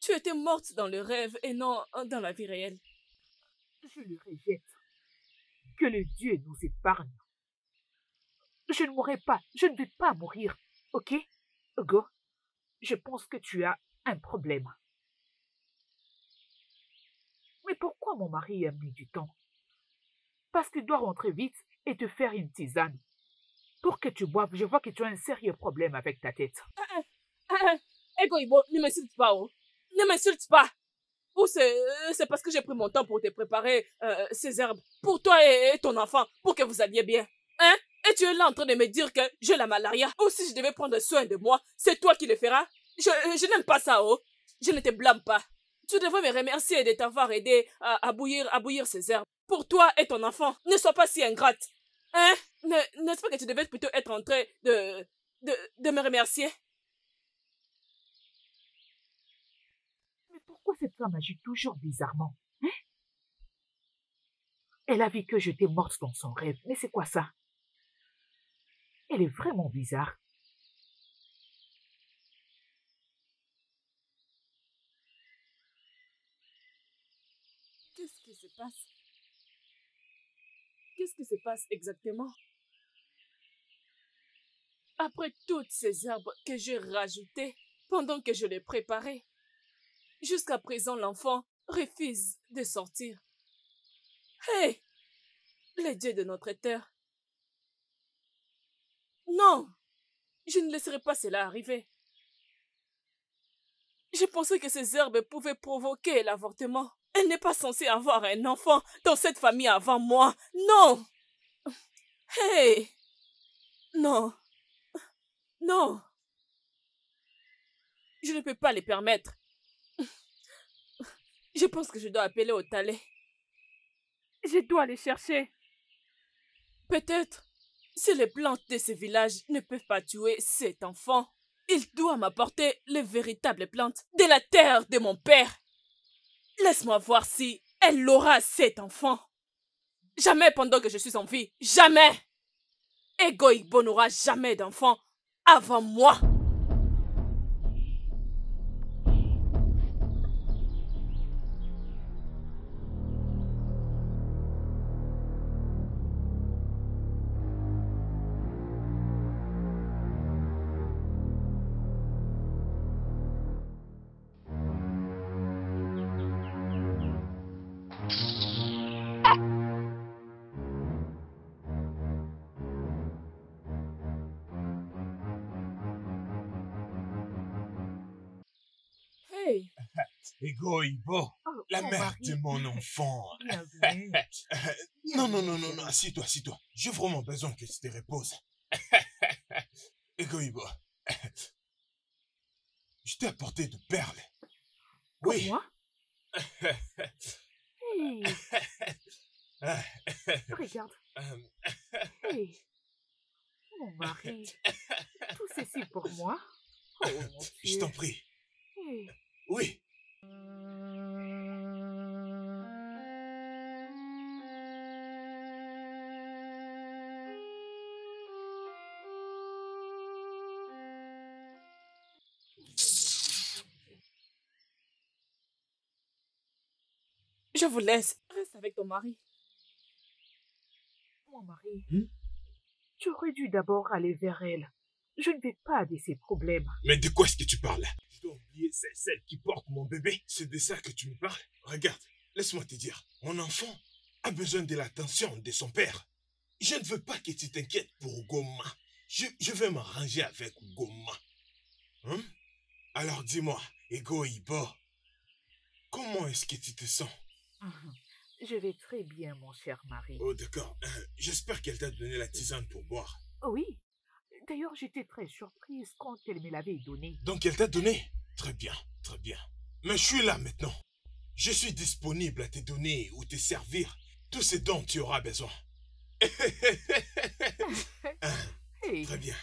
Tu étais morte dans le rêve et non dans la vie réelle. Je le rejette. Que le Dieu nous épargne. Je ne mourrai pas. Je ne vais pas mourir. Ok? Hugo, je pense que tu as un problème. Mais pourquoi mon mari a mis du temps? Parce qu'il doit rentrer vite et te faire une tisane. Pour que tu boives, je vois que tu as un sérieux problème avec ta tête. Ego Ibo, ne m'insulte pas, oh. Ne m'insulte pas. Ou c'est parce que j'ai pris mon temps pour te préparer ces herbes pour toi et ton enfant, pour que vous alliez bien. Hein? Et tu es là en train de me dire que j'ai la malaria. Ou si je devais prendre soin de moi, c'est toi qui le feras. Je n'aime pas ça, oh. Je ne te blâme pas. Tu devrais me remercier de t'avoir aidé à bouillir ces herbes. Pour toi et ton enfant, ne sois pas si ingrate. Hein? N'est-ce pas que tu devais plutôt être en train de me remercier? Mais pourquoi cette femme agit toujours bizarrement? Hein? Elle a vu que j'étais morte dans son rêve. Mais c'est quoi ça? Elle est vraiment bizarre. Qu'est-ce qui se passe? Qu'est-ce qui se passe exactement? Après toutes ces herbes que j'ai rajoutées pendant que je les préparais, jusqu'à présent l'enfant refuse de sortir. Hé! Le Dieu de notre terre! Non! Je ne laisserai pas cela arriver. Je pensais que ces herbes pouvaient provoquer l'avortement. Elle n'est pas censée avoir un enfant dans cette famille avant moi. Non! Hey! Non! Non! Je ne peux pas les permettre. Je pense que je dois appeler au Talais. Je dois les chercher. Peut-être, si les plantes de ce village ne peuvent pas tuer cet enfant, il doit m'apporter les véritables plantes de la terre de mon père. Laisse-moi voir si elle aura cet enfant. Jamais pendant que je suis en vie. Jamais! Ego Igbo n'aura jamais d'enfant avant moi. Hey! Ego Ibo, Oh, la mon mère mari. de mon enfant. Bienvenue. Non, assis-toi, assis-toi. J'ai vraiment besoin que tu te reposes. Ego Ibo, je t'ai apporté de perles. Pour Oui. moi? Hey, regarde. Hey, mon mari. Tout ceci pour moi? Oh, mon Je Dieu. t'en prie. Hey. Oui. Je vous laisse. Reste avec ton mari. Mon mari, Hmm? tu aurais dû d'abord aller vers elle. Je ne vais pas de ces problèmes. Mais de quoi est-ce que tu parles? Je dois oublier celle qui porte mon bébé. C'est de ça que tu me parles? Regarde, laisse-moi te dire. Mon enfant a besoin de l'attention de son père. Je ne veux pas que tu t'inquiètes pour Goma. Je vais m'arranger avec Goma. Hein? Alors dis-moi, Ego Ibo, comment est-ce que tu te sens? Je vais très bien, mon cher mari. Oh, d'accord. J'espère qu'elle t'a donné la tisane pour boire. Oui. D'ailleurs, j'étais très surprise quand elle me l'avait donnée. Donc, elle t'a donné? Très bien, très bien. Mais je suis là maintenant. Je suis disponible à te donner ou te servir tout ce dont tu auras besoin. Hey. Très bien.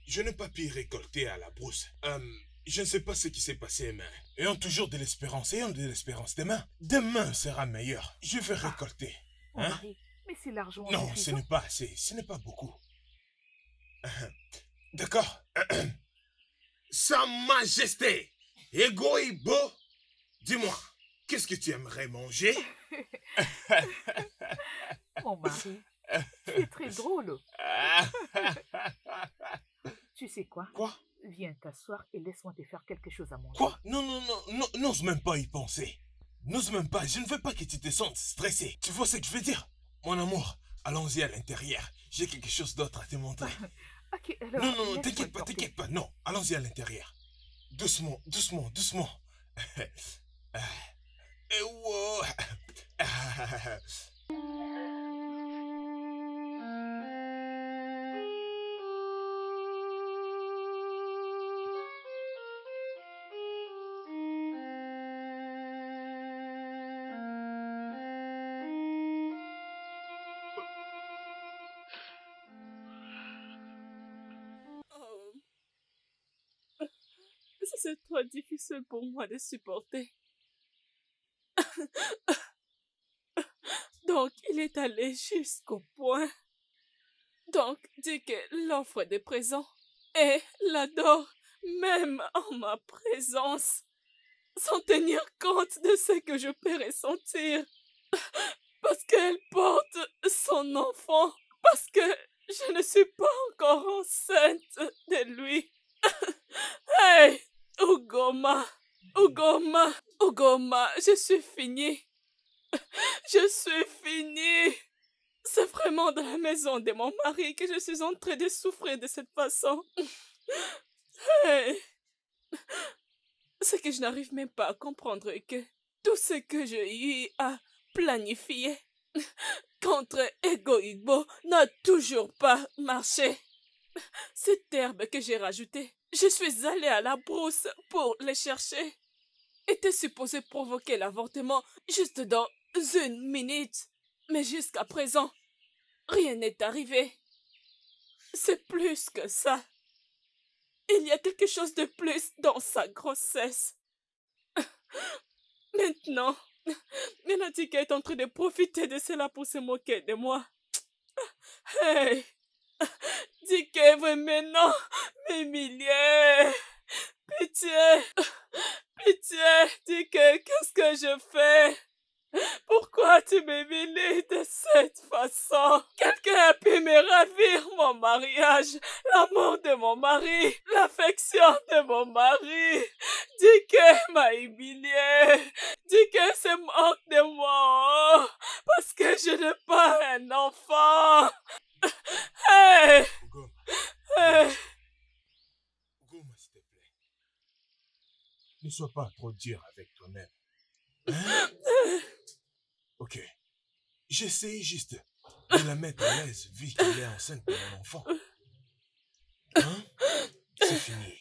Je n'ai pas pu récolter à la brousse. Je ne sais pas ce qui s'est passé, mais ayons toujours de l'espérance. Ayons de l'espérance. Demain sera meilleur. Je vais récolter. Mon Hein? mari, mais c'est l'argent. Non, de ce prison. n'est pas assez. Ce n'est pas beaucoup. D'accord. Sa Majesté, Ego Ibo, dis-moi, qu'est-ce que tu aimerais manger? Mon mari, tu es très drôle. Tu sais quoi? Quoi? Viens t'asseoir et laisse-moi te faire quelque chose à manger. Quoi? Non, non, non, non, n'ose même pas y penser. N'ose même pas, je ne veux pas que tu te sentes stressé. Tu vois ce que je veux dire? Mon amour, allons-y à l'intérieur. J'ai quelque chose d'autre à te montrer. Ok, alors, Non, non, laisse-moi t'inquiète pas, te porter. t'inquiète pas. Non, allons-y à l'intérieur. Doucement, doucement, doucement. Eh, wow. Oh. Ça, c'est trop difficile pour moi de supporter. Donc, il est allé jusqu'au point. Donc, dit que l'offre des présents et l'adore même en ma présence, sans tenir compte de ce que je peux ressentir. Parce qu'elle porte son enfant, parce que je ne suis pas encore enceinte de lui. Hey, Ugoma, Ugoma, Ugoma, je suis finie. Je suis finie. C'est vraiment dans la maison de mon mari que je suis en train de souffrir de cette façon. Hey. C'est que je n'arrive même pas à comprendre que tout ce que j'ai eu à planifier contre Ego Igbo n'a toujours pas marché. Cette herbe que j'ai rajoutée, je suis allée à la brousse pour les chercher. Était supposé provoquer l'avortement juste dans 1 minute. Mais jusqu'à présent, rien n'est arrivé. C'est plus que ça. Il y a quelque chose de plus dans sa grossesse. Maintenant, Menatika est en train de profiter de cela pour se moquer de moi. Hey! Dis qu'elle veut maintenant m'humilier. Pitié! Pitié! Dis que qu'est-ce que je fais? Pourquoi tu m'humilies de cette façon? Quelqu'un a pu me ravir mon mariage, l'amour de mon mari, l'affection de mon mari. Dis que m'a humilié. Dis que c'est moque de moi parce que je n'ai pas un enfant. Hey! Ugoma, Hey! Ugoma, s'il te plaît. Ne sois pas trop dur avec toi-même. Hein? Ok. J'essaie juste de la mettre à l'aise vu qu'elle est enceinte de mon enfant. Hein? C'est fini.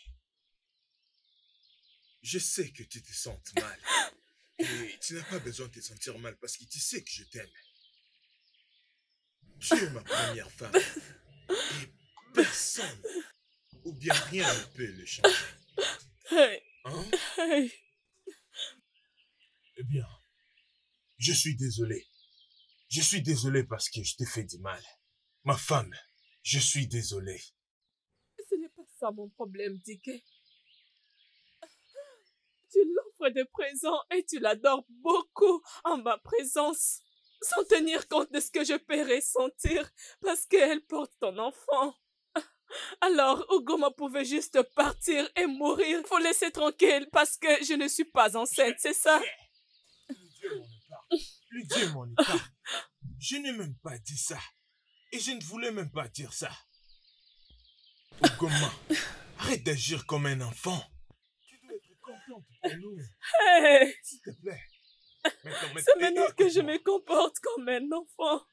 Je sais que tu te sens mal. Et tu n'as pas besoin de te sentir mal parce que tu sais que je t'aime. Tu es ma première femme. Et personne ou bien rien ne peut le changer. Hey! Hein? Hey! Eh bien, je suis désolé. Je suis désolé parce que je t'ai fait du mal. Ma femme, je suis désolé. Ce n'est pas ça mon problème, Dike. Tu l'offres de présents et tu l'adores beaucoup en ma présence, sans tenir compte de ce que je peux ressentir parce qu'elle porte ton enfant. Alors, Ugoma pouvait juste partir et mourir. Faut laisser tranquille parce que je ne suis pas enceinte, c'est ça? Le Dieu m'en épargne. Je n'ai même pas dit ça. Et je ne voulais même pas dire ça. Ugoma, arrête d'agir comme un enfant. Tu dois être contente pour nous. Hey! S'il te plaît. C'est maintenant que je me comporte comme un enfant.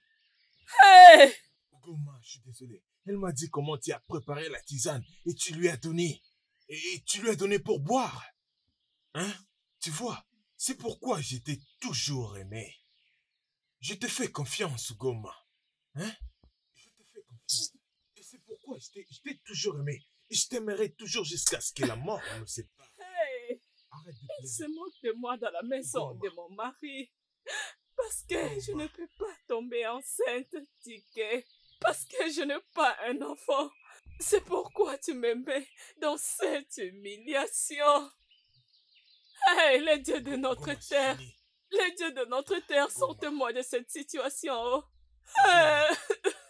Hey! Goma, je suis désolé. Elle m'a dit comment tu as préparé la tisane et tu lui as donné. Et tu lui as donné pour boire. Hein? Tu vois, c'est pourquoi je t'ai toujours aimé. Je te fais confiance, Goma. Hein? Je te fais confiance. Et c'est pourquoi je t'ai toujours aimé. Et je t'aimerai toujours jusqu'à ce que la mort nous sépare. Hey! Arrête de Il pleurer. se moque de moi dans la maison de mon mari. Parce que je ne peux pas tomber enceinte, Ticket. Parce que je n'ai pas un enfant. C'est pourquoi tu me mets dans cette humiliation. Hey, les dieux de notre Goma, terre. c'est fini. Les dieux de notre terre, Goma. sortez-moi de cette situation. Oh. Goma, Hey,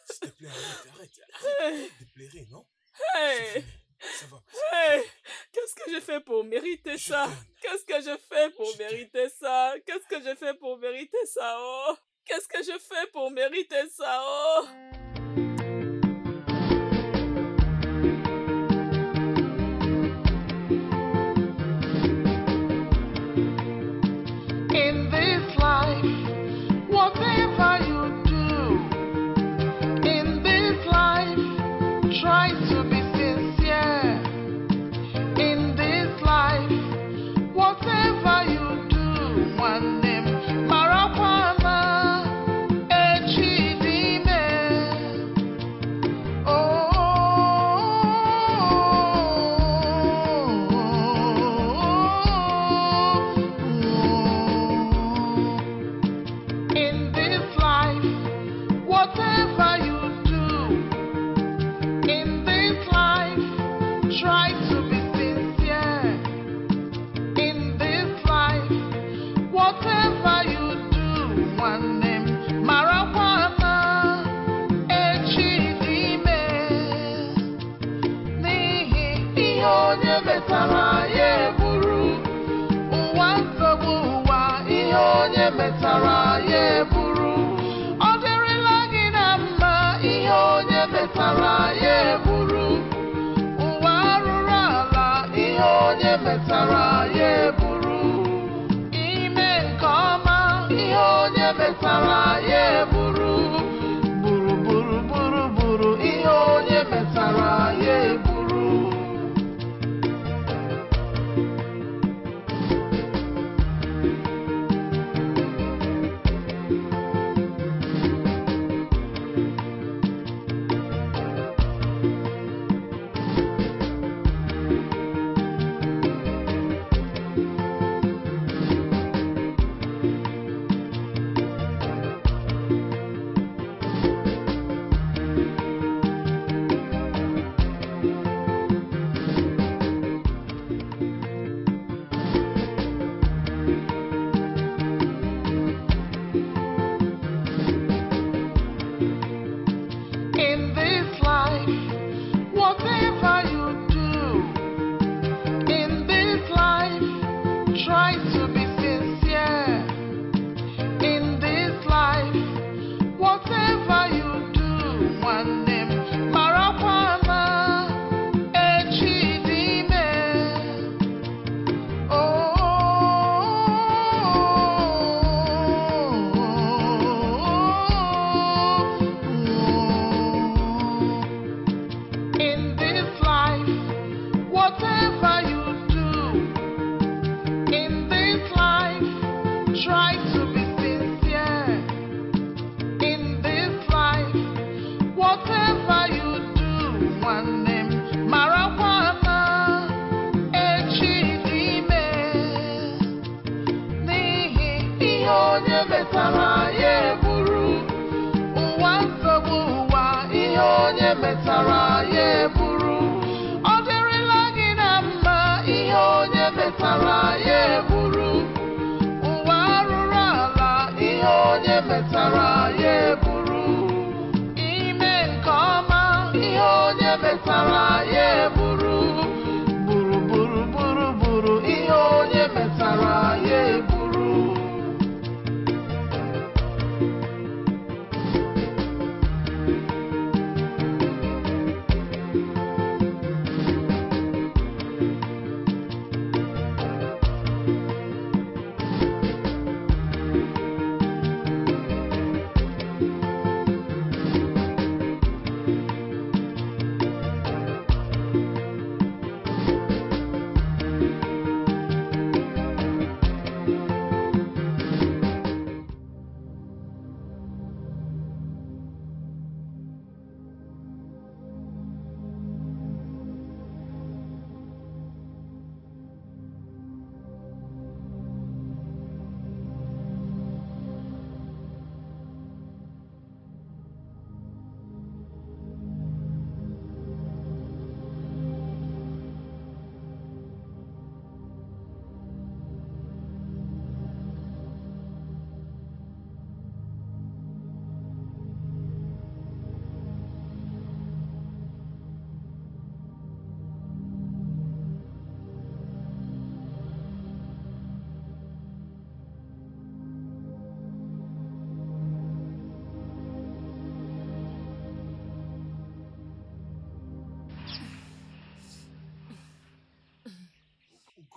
s'il te plaît, arrête de pleurer, non? C'est hey, fini. Ça va. hey. Qu'est-ce que je fais pour mériter Je ça? t'aime. Qu'est-ce que je fais pour Je t'aime. mériter ça? Qu'est-ce que je fais pour mériter ça? Oh. Qu'est-ce que je fais pour mériter ça? Oh. In this life, whatever you do, in this life, try to be sincere. In this life, whatever you do, one name, Marakwana, Echidime. In this life, whatever you do, in this life, try to be sincere. In this life, whatever you do, one name, Marakwana, Echidime. N'ihi ihe onye metara ya eburu, ụwa nsogbu ụwa, ihe onye metara ya eburu. Ọ dịrịla gị na mma, ihe onye metara ya eburu. Ụwa arụrụ ala, ihe onye metara ya eburu. Ime nke ọma, ihe onye metara ya eburu. Buru buru buru buru, ihe onye metara ya eburu. In this life, whatever you do, in this life, try to be sincere. In this life, whatever you do, one name, Marakwana, Echidime. In this life, whatever you do, in this life, try to be sincere. In this life, whatever you do, one name, Marakwana, Echidime. N'ihi ihe onye metara ya eburu, ụwa nsogbu ụwa, ihe onye metara ya eburu. Ọ dịrịla gị na mma, ihe onye metara ya eburu. Ụwa arụrụ ala, ihe onye metara ya eburu. Ime nke ọma, ihe onye metara ya eburu. Buru buru buru buru, ihe onye metara ya eburu.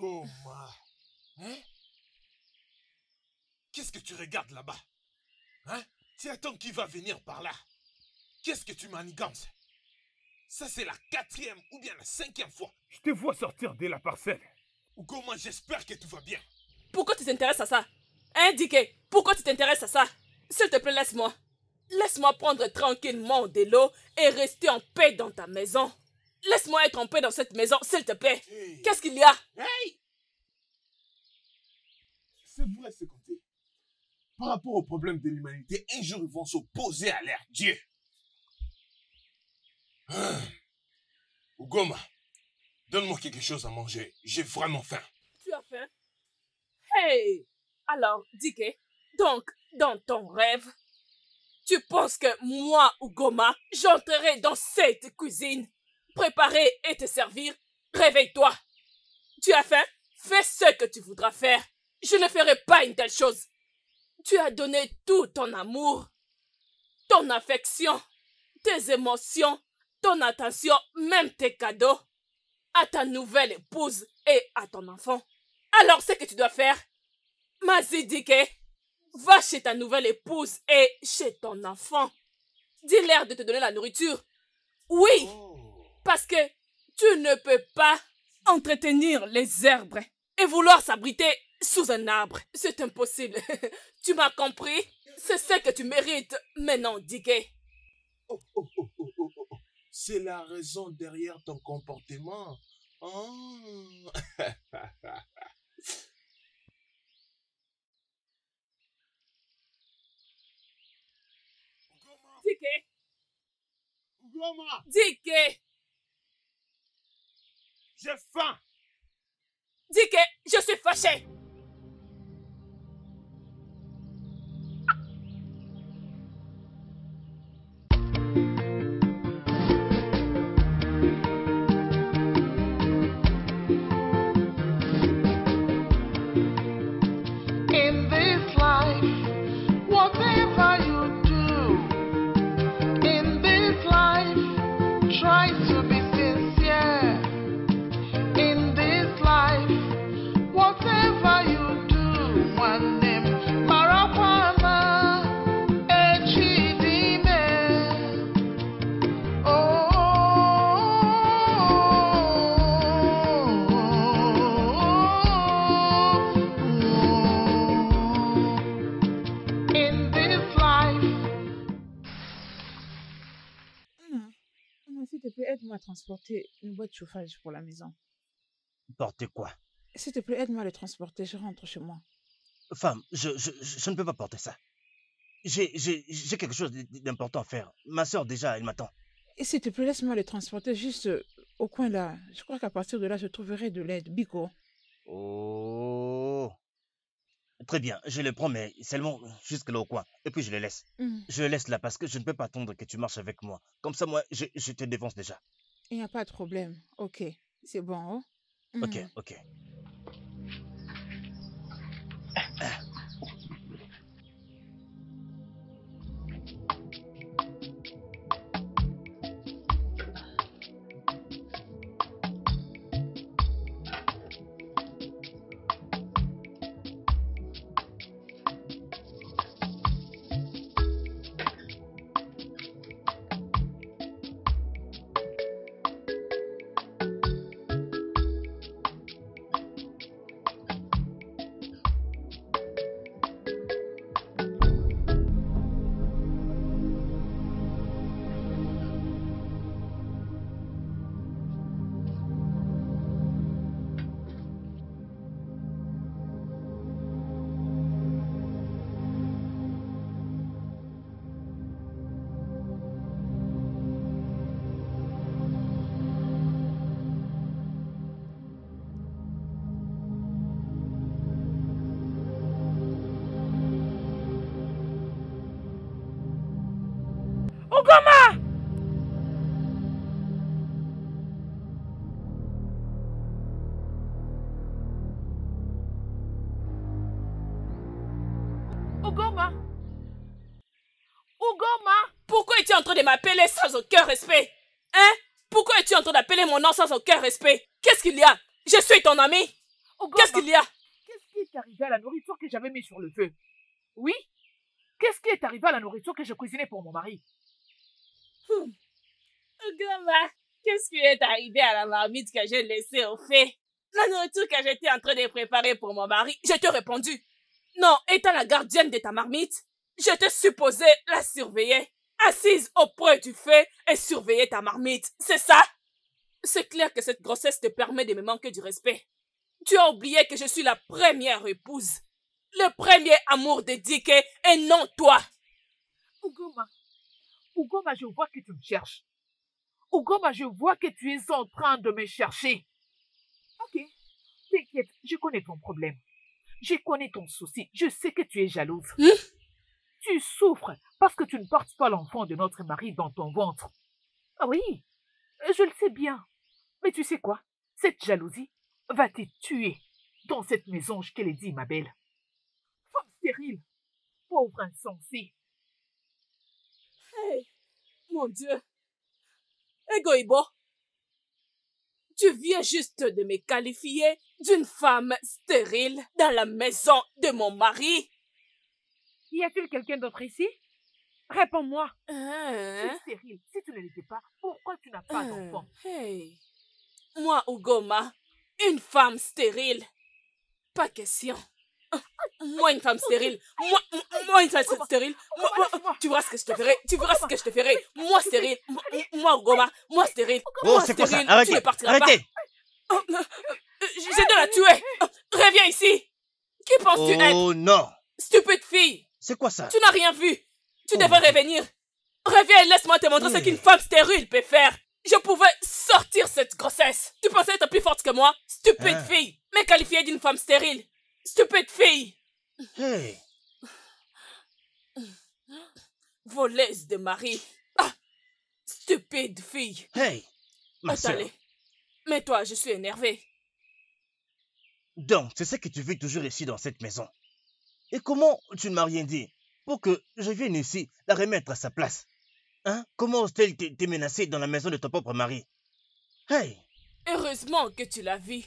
Ugoma. Hein? Qu'est-ce que tu regardes là-bas? Hein? Tu attends qui va venir par là? Qu'est-ce que tu manigances? Ça, c'est la 4e ou bien la 5e fois. Je te vois sortir de la parcelle. Ugoma, j'espère que tout va bien. Pourquoi tu t'intéresses à ça? Hein, Diké? Pourquoi tu t'intéresses à ça? S'il te plaît, laisse-moi. Laisse-moi prendre tranquillement de l'eau et rester en paix dans ta maison. Laisse-moi être en paix dans cette maison, s'il te plaît. Hey. Qu'est-ce qu'il y a? Hey! C'est vrai ce qu'on dit. Par rapport au problème de l'humanité, un jour ils vont s'opposer à leur Dieu. Ugoma, donne-moi quelque chose à manger. J'ai vraiment faim. Tu as faim? Hey! Alors, Diké, donc, dans ton rêve, tu penses que moi, Ugoma, j'entrerai dans cette cuisine, préparer et te servir? Réveille-toi! Tu as faim? Fais ce que tu voudras faire. Je ne ferai pas une telle chose. Tu as donné tout ton amour, ton affection, tes émotions, ton attention, même tes cadeaux, à ta nouvelle épouse et à ton enfant. Alors, ce que tu dois faire, Mazidike, va chez ta nouvelle épouse et chez ton enfant. Dis-leur de te donner la nourriture. Oui, parce que tu ne peux pas entretenir les herbes et vouloir s'abriter sous un arbre. C'est impossible. Tu m'as compris? C'est ce que tu mérites maintenant, Diké. C'est la raison derrière ton comportement. Diké. Ugoma, Diké. j'ai faim. Diké, je suis fâché. In this life, whatever you do, in this life, try to be sincere. In this life, whatever you do, one name, Marakwana, Echidime. In this life. Non, s'il te plaît, aide-moi à transporter une boîte de chauffage pour la maison. Porter quoi? S'il te plaît, aide-moi à le transporter, je rentre chez moi. Femme, je ne peux pas porter ça. J'ai quelque chose d'important à faire. Ma soeur, déjà, elle m'attend. Et s'il te plaît, laisse-moi le transporter juste au coin là. Je crois qu'à partir de là, je trouverai de l'aide. Biko. Oh. Très bien, je le prends, mais seulement jusque là au coin. Et puis je le laisse. Je le laisse là parce que je ne peux pas attendre que tu marches avec moi. Comme ça, moi, je te défonce déjà. Il n'y a pas de problème. Ok, c'est bon. Oh? Ok, ok. Ugoma! Ugoma! Ugoma! Pourquoi es-tu en train de m'appeler sans aucun respect? Hein? Pourquoi es-tu en train d'appeler mon nom sans aucun respect? Qu'est-ce qu'il y a? Je suis ton ami. Qu'est-ce qu'il y a? Qu'est-ce qui est arrivé à la nourriture que j'avais mise sur le feu? Oui? Qu'est-ce qui est arrivé à la nourriture que je cuisinais pour mon mari? Ugoma, qu'est-ce qui est arrivé à la marmite que j'ai laissée au feu? La nourriture que j'étais en train de préparer pour mon mari, je t'ai répondu. Non, étant la gardienne de ta marmite, je te supposais la surveiller, assise auprès du feu et surveiller ta marmite, c'est ça? C'est clair que cette grossesse te permet de me manquer du respect. Tu as oublié que je suis la première épouse, le premier amour dédié et non toi. Ugoma, je vois que tu me cherches. Ugoma, je vois que tu es en train de me chercher. Ok, t'inquiète, je connais ton problème. Je connais ton souci. Je sais que tu es jalouse. Tu souffres parce que tu ne portes pas l'enfant de notre mari dans ton ventre. Ah oui, je le sais bien. Mais tu sais quoi? Cette jalousie va te tuer dans cette maison, je te l'ai dit, ma belle. Femme stérile, pauvre insensée. Hey, mon Dieu. Egoibo, tu viens juste de me qualifier d'une femme stérile dans la maison de mon mari. Y a-t-il quelqu'un d'autre ici? Réponds-moi. Hein? C'est stérile. Si tu ne l'étais pas, pourquoi tu n'as pas d'enfant? Hey. Moi, Ugoma, une femme stérile. Pas question. Moi, une femme stérile. Moi, une femme stérile. Tu verras ce que je te ferai. Tu verras ce que je te ferai. Moi, stérile. Moi, Ugoma. Moi, stérile. Oh, c'est quoi ça? Arrêtez. Tu ne partiras pas. Arrêtez. J'ai de la tuer. Reviens ici. Qui penses-tu être? Oh non. Stupide fille. C'est quoi ça? Tu n'as rien vu. Tu devrais revenir. Reviens et laisse-moi te montrer ce qu'une femme stérile peut faire. Je pouvais sortir cette grossesse. Tu pensais être plus forte que moi? Stupide fille. Mais qualifiée d'une femme stérile. Stupide fille. Hey. Voleuse de mari. Ah. Stupide fille. Hey. Ma sœur. Mais toi, je suis énervée. Donc, c'est ce que tu veux toujours ici dans cette maison. Et comment tu ne m'as rien dit pour que je vienne ici la remettre à sa place? Hein? Comment ose-t-elle te menacer dans la maison de ton propre mari? Hey! Heureusement que tu l'as vu.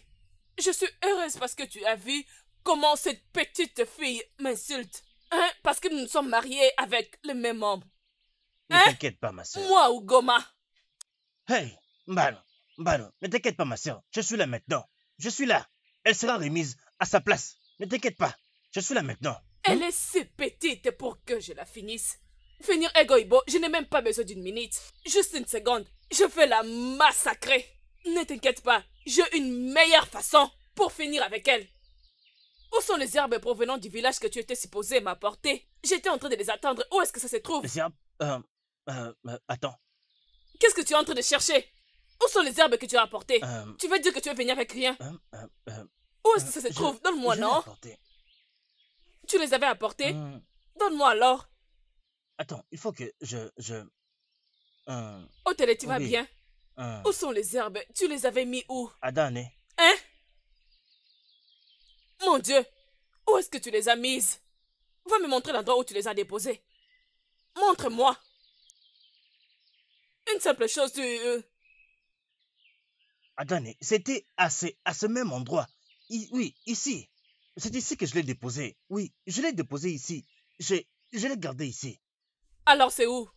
Je suis heureuse parce que tu as vu comment cette petite fille m'insulte. Hein? Parce que nous sommes mariés avec le même homme. Ne t'inquiète pas, ma soeur. Moi, Ugoma. Hey! Mbano, ne t'inquiète pas, ma soeur. Je suis là maintenant. Je suis là. Elle sera remise à sa place. Ne t'inquiète pas. Je suis là maintenant. Elle est si petite pour que je la finisse. Finir Egoibo, je n'ai même pas besoin d'une minute. Juste une seconde. Je vais la massacrer. Ne t'inquiète pas. J'ai une meilleure façon pour finir avec elle. Où sont les herbes provenant du village que tu étais supposé m'apporter? J'étais en train de les attendre. Où est-ce que ça se trouve? Les herbes... attends. Qu'est-ce que tu es en train de chercher? Où sont les herbes que tu as apportées? Tu veux dire que tu veux venir avec rien? Où est-ce que ça se trouve? Donne-moi, non? Tu les avais apportées? Donne-moi alors. Attends, il faut que Otele, tu vas bien? Où sont les herbes? Tu les avais mis où? Adane. Hein? Mon Dieu! Où est-ce que tu les as mises? Va me montrer l'endroit où tu les as déposées. Montre-moi. Une simple chose, Adane, c'était à ce même endroit. Oui, ici. C'est ici que je l'ai déposé. Oui, je l'ai déposé ici. Je l'ai gardé ici. Alors c'est où?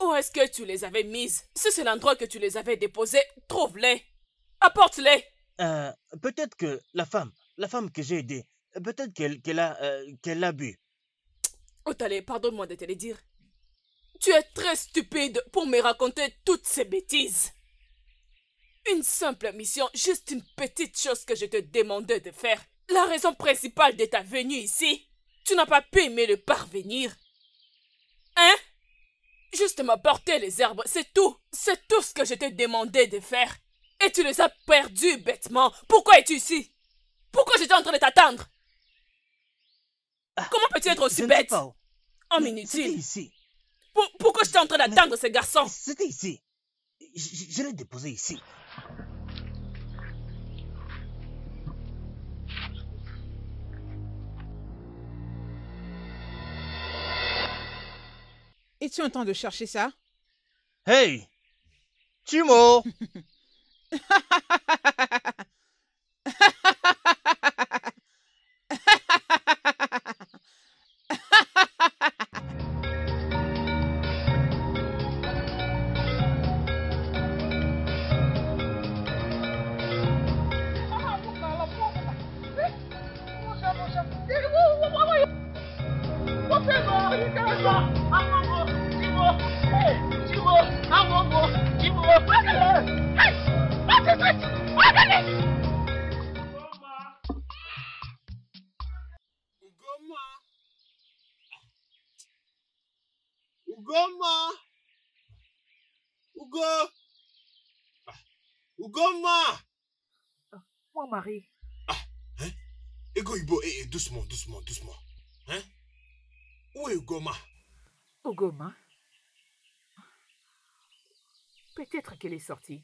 Où est-ce que tu les avais mises? Si c'est l'endroit que tu les avais déposées, trouve-les. Apporte-les. Peut-être que la femme que j'ai aidée, peut-être qu'elle a bu. Otale, pardonne-moi de te le dire. Tu es très stupide pour me raconter toutes ces bêtises. Une simple mission, juste une petite chose que je te demandais de faire. La raison principale de ta venue ici, tu n'as pas pu me le parvenir. Hein? Juste m'apporter les herbes, c'est tout. C'est tout ce que je t'ai demandé de faire. Et tu les as perdus bêtement. Pourquoi es-tu ici? Pourquoi j'étais en train de t'attendre? Comment peux-tu être aussi bête? Oh, inutile. C'était ici. Pourquoi j'étais en train d'attendre ce garçon? C'était ici. Je l'ai déposé ici. Es-tu en train de chercher ça? Hey! Timo! retraite. Organise. Ugoma! Ugo! Ugoma! Mon mari. Hein? Ego Ibo, doucement. Hein? Où est Ugoma? Ugoma? Peut-être qu'elle est sortie.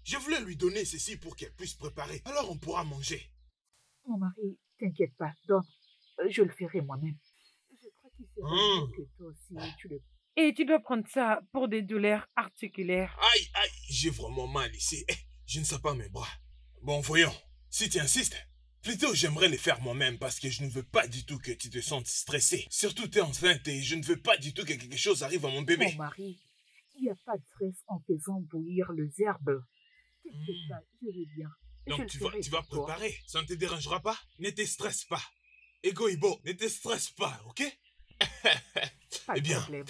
Je voulais lui donner ceci pour qu'elle puisse préparer. Alors on pourra manger. Mon mari, t'inquiète pas, donne. Je le ferai moi-même. Je crois qu'il serait mieux que toi aussi, tu le... Et tu dois prendre ça pour des douleurs articulaires. Aïe, j'ai vraiment mal ici. Je ne sais pas mes bras. Bon, voyons. Si tu insistes, plutôt j'aimerais les faire moi-même parce que je ne veux pas du tout que tu te sentes stressé. Surtout tu es enceinte et je ne veux pas du tout que quelque chose arrive à mon bébé. Mon mari, il n'y a pas de stress en faisant bouillir les herbes. T'inquiète pas, je vais bien. Donc tu vas préparer. Ça ne te dérangera pas? Ne te stresse pas. Ego Ibo, ne te stresse pas, ok? Pas eh de bien, problème.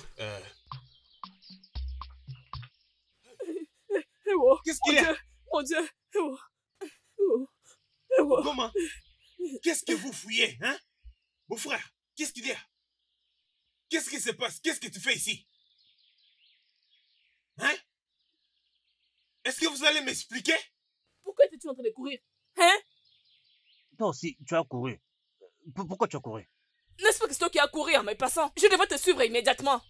Qu'est-ce qu'il y a? Mon Dieu. Comment? Qu'est-ce que vous fouillez, hein? Beau frère, qu'est-ce qu'il y a? Qu'est-ce qui se passe? Qu'est-ce que tu fais ici? Hein? Est-ce que vous allez m'expliquer? Pourquoi es-tu en train de courir? Hein? Toi aussi, tu as couru. Pourquoi tu as couru? N'est-ce pas que c'est toi qui as couru en me passant? Je devais te suivre immédiatement.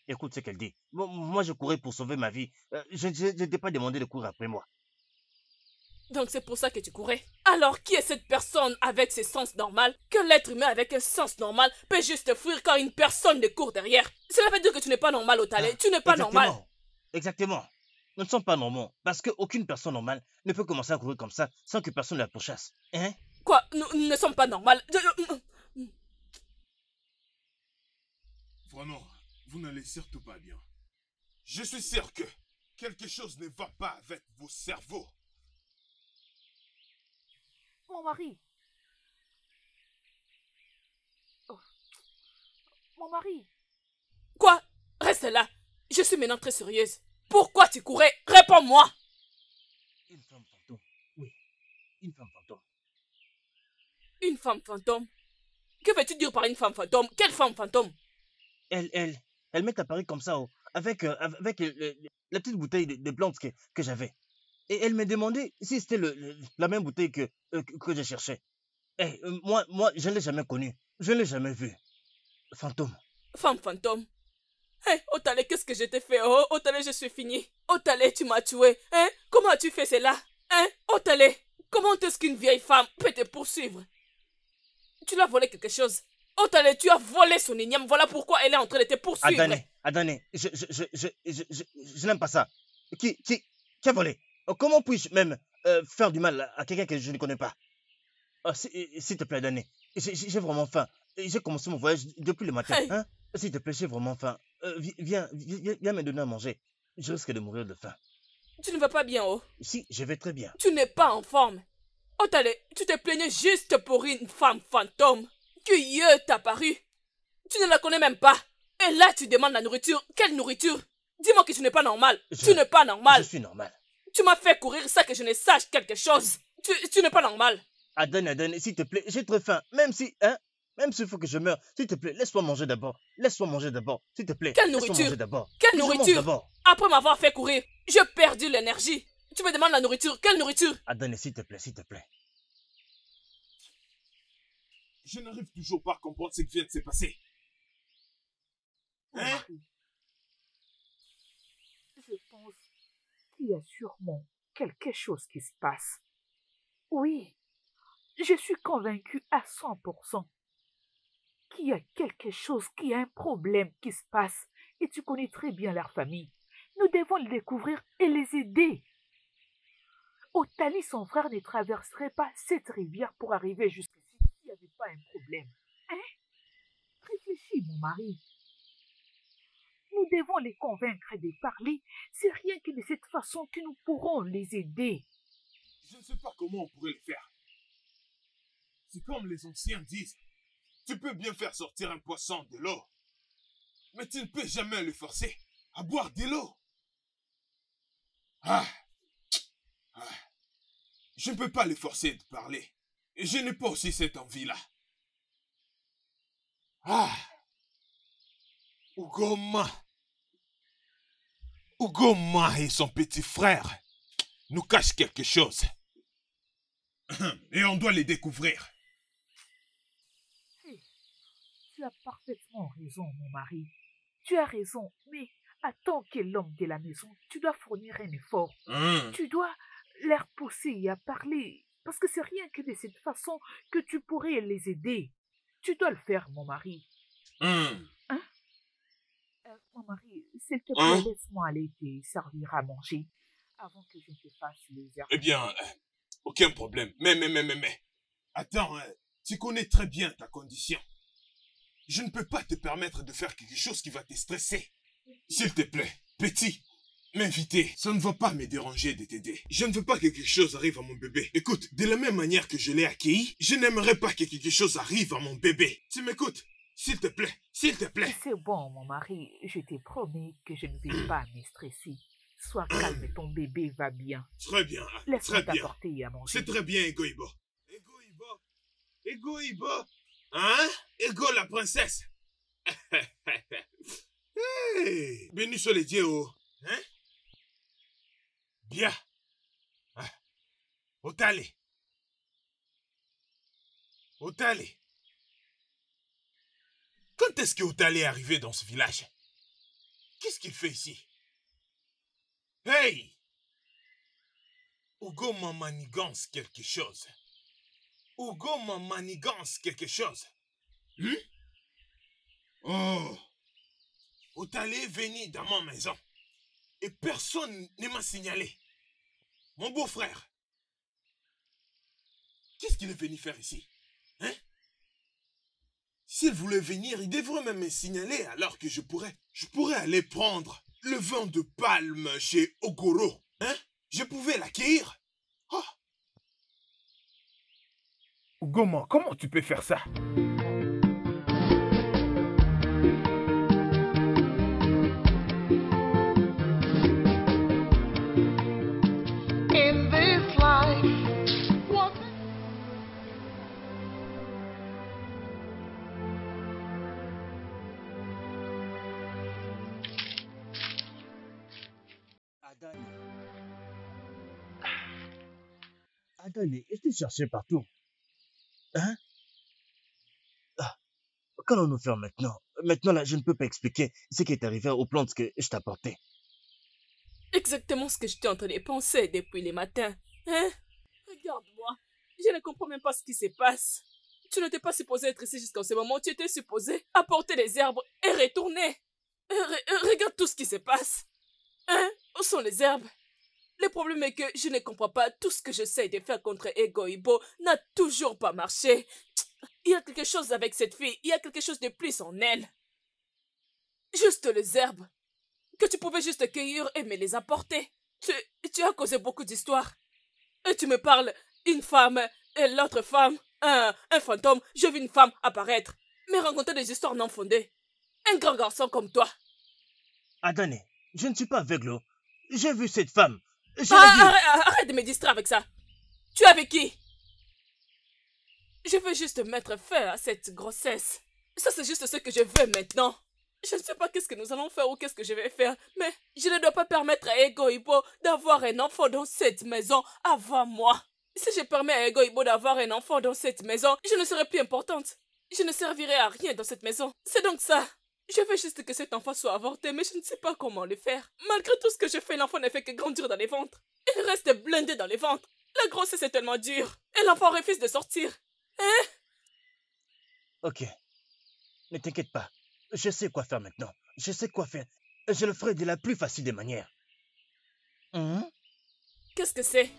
Écoute ce qu'elle dit. Moi, je courais pour sauver ma vie. Je ne t'ai pas demandé de courir après moi. Donc c'est pour ça que tu courais. Alors qui est cette personne avec ses sens normaux? Que l'être humain avec un sens normal peut juste fuir quand une personne ne court derrière? Cela veut dire que tu n'es pas normal, Otale. Tu n'es pas normal. Exactement. Nous ne sommes pas normaux. Parce qu'aucune personne normale ne peut commencer à courir comme ça sans que personne ne la pourchasse. Hein? Quoi? Nous ne sommes pas normales. Vraiment, vous n'allez surtout pas bien. Je suis sûr que quelque chose ne va pas avec vos cerveaux. Mon mari. Oh. Mon mari. Quoi? Reste là. Je suis maintenant très sérieuse. Pourquoi tu courais? Réponds-moi. Une femme fantôme. Oui, une femme fantôme. Une femme fantôme? Que veux-tu dire par une femme fantôme? Quelle femme fantôme? Elle m'est apparue comme ça, avec la petite bouteille de plantes que j'avais. Et elle m'a demandé si c'était la même bouteille que je cherchais. Moi, je ne l'ai jamais connue. Je ne l'ai jamais vue. Fantôme. Femme fantôme? Otale, qu'est-ce que je t'ai fait? Oh, Otale, je suis fini. Otale, tu m'as tué. Comment as-tu fait cela? Otale, comment est-ce qu'une vieille femme peut te poursuivre? Tu l'as volé quelque chose. Otale, tu as volé son igname. Voilà pourquoi elle est en train de te poursuivre. Adane, je n'aime pas ça. Qui a volé? Comment puis-je même faire du mal à quelqu'un que je ne connais pas? S'il te plaît, Adane, j'ai vraiment faim. J'ai commencé mon voyage depuis le matin. Hein? S'il te plaît, j'ai vraiment faim. Viens me donner à manger. Je risque de mourir de faim. Tu ne vas pas bien, oh? Si, je vais très bien. Tu n'es pas en forme. Otale, tu te plaignais juste pour une femme fantôme qui t'a apparu. Tu ne la connais même pas. Et là, tu demandes la nourriture. Quelle nourriture? Dis-moi que tu n'es pas normal. Tu n'es pas normal. Je suis normal. Tu m'as fait courir ça que je ne sache quelque chose. Tu n'es pas normal. Adane, s'il te plaît, j'ai très faim. Même s'il faut que je meure, s'il te plaît, laisse-moi manger d'abord. S'il te plaît. Quelle nourriture? Manger d'abord. Quelle nourriture? Après m'avoir fait courir, j'ai perdu l'énergie. Tu me demandes la nourriture. Quelle nourriture? Adane, s'il te plaît. Je n'arrive toujours pas à comprendre ce qui vient de se passer. Hein? Je pense qu'il y a sûrement quelque chose qui se passe. Oui, je suis convaincue à 100% qu'il y a quelque chose, qu'il y a un problème qui se passe. Et tu connais très bien leur famille. Nous devons les découvrir et les aider. Otali, son frère, ne traverserait pas cette rivière pour arriver jusqu'ici s'il n'y avait pas un problème. Hein? Réfléchis, mon mari. Nous devons les convaincre de parler. C'est rien que de cette façon que nous pourrons les aider. Je ne sais pas comment on pourrait le faire. C'est comme les anciens disent. Tu peux bien faire sortir un poisson de l'eau, mais tu ne peux jamais le forcer à boire de l'eau. Ah, je ne peux pas les forcer de parler. Et je n'ai pas aussi cette envie-là. Ah! Ugoma et son petit frère nous cachent quelque chose. Et on doit les découvrir. Tu as parfaitement raison, mon mari. Tu as raison, mais en tant que l'homme de la maison, tu dois fournir un effort. Tu dois les pousser à parler, parce que c'est rien que de cette façon que tu pourrais les aider. Tu dois le faire, mon mari. Hein? Mon mari, s'il te plaît, laisse-moi aller te servir à manger avant que je ne te fasse les herbes. Eh bien, aucun problème. Mais. Attends, tu connais très bien ta condition. Je ne peux pas te permettre de faire quelque chose qui va te stresser. S'il te plaît, petit, m'inviter, ça ne va pas me déranger de t'aider. Je ne veux pas que quelque chose arrive à mon bébé. Écoute, de la même manière que je l'ai accueilli, je n'aimerais pas que quelque chose arrive à mon bébé. Tu m'écoutes? S'il te plaît, s'il te plaît. C'est bon, mon mari, je te promets que je ne vais pas me stresser. Sois calme, ton bébé va bien. Très bien, Laisse-moi très bien. t'apporter à manger. C'est très bien, Egoibo. Egoibo. Hein? Ego la princesse. Hey, béni soit les dieux. Hein? Bien. Otale. Quand est-ce que Otale est arrivé dans ce village? Qu'est-ce qu'il fait ici? Hey! Ugo m'a manigance quelque chose. Oh! Otale est venu dans ma maison. Et personne ne m'a signalé. Mon beau-frère. Qu'est-ce qu'il est venu faire ici? Hein? S'il voulait venir, il devrait même me signaler alors que je pourrais aller prendre le vin de palme chez Ogoro. Hein? Je pouvais l'accueillir. Oh. Ugoma, comment tu peux faire ça? In this life, what Adane, je t'ai cherché partout. Hein? Qu'allons-nous faire maintenant? Maintenant, là, je ne peux pas expliquer ce qui est arrivé aux plantes que je t'ai apportées. Exactement ce que j'étais en train de penser depuis les matins. Hein? Regarde-moi. Je ne comprends même pas ce qui se passe. Tu n'étais pas supposé être ici jusqu'en ce moment. Tu étais supposé apporter les herbes et retourner. Regarde tout ce qui se passe. Hein? Où sont les herbes? Le problème est que je ne comprends pas. Tout ce que j'essaie de faire contre Egoibo n'a toujours pas marché. Il y a quelque chose avec cette fille. Il y a quelque chose de plus en elle. Juste les herbes. Que tu pouvais juste cueillir et me les apporter. Tu as causé beaucoup d'histoires. Et tu me parles, une femme et l'autre femme, un fantôme. Je vis une femme apparaître, me raconter des histoires non fondées. Un grand garçon comme toi. Adane, je ne suis pas aveugle. J'ai vu cette femme. Je l'ai vue. Arrête de me distraire avec ça. Tu es avec qui? Je veux juste mettre fin à cette grossesse. Ça, c'est juste ce que je veux maintenant. Je ne sais pas qu'est-ce que nous allons faire ou qu'est-ce que je vais faire, mais je ne dois pas permettre à Egoibo d'avoir un enfant dans cette maison avant moi. Si je permets à Egoibo d'avoir un enfant dans cette maison, je ne serai plus importante. Je ne servirai à rien dans cette maison. C'est donc ça. Je veux juste que cet enfant soit avorté, mais je ne sais pas comment le faire. Malgré tout ce que je fais, l'enfant ne fait que grandir dans les ventres. Il reste blindé dans les ventres. La grossesse est tellement dure. Et l'enfant refuse de sortir. Hein? Ok. Ne t'inquiète pas. Je sais quoi faire maintenant. Je sais quoi faire. Je le ferai de la plus facile des manières. Qu'est-ce que c'est?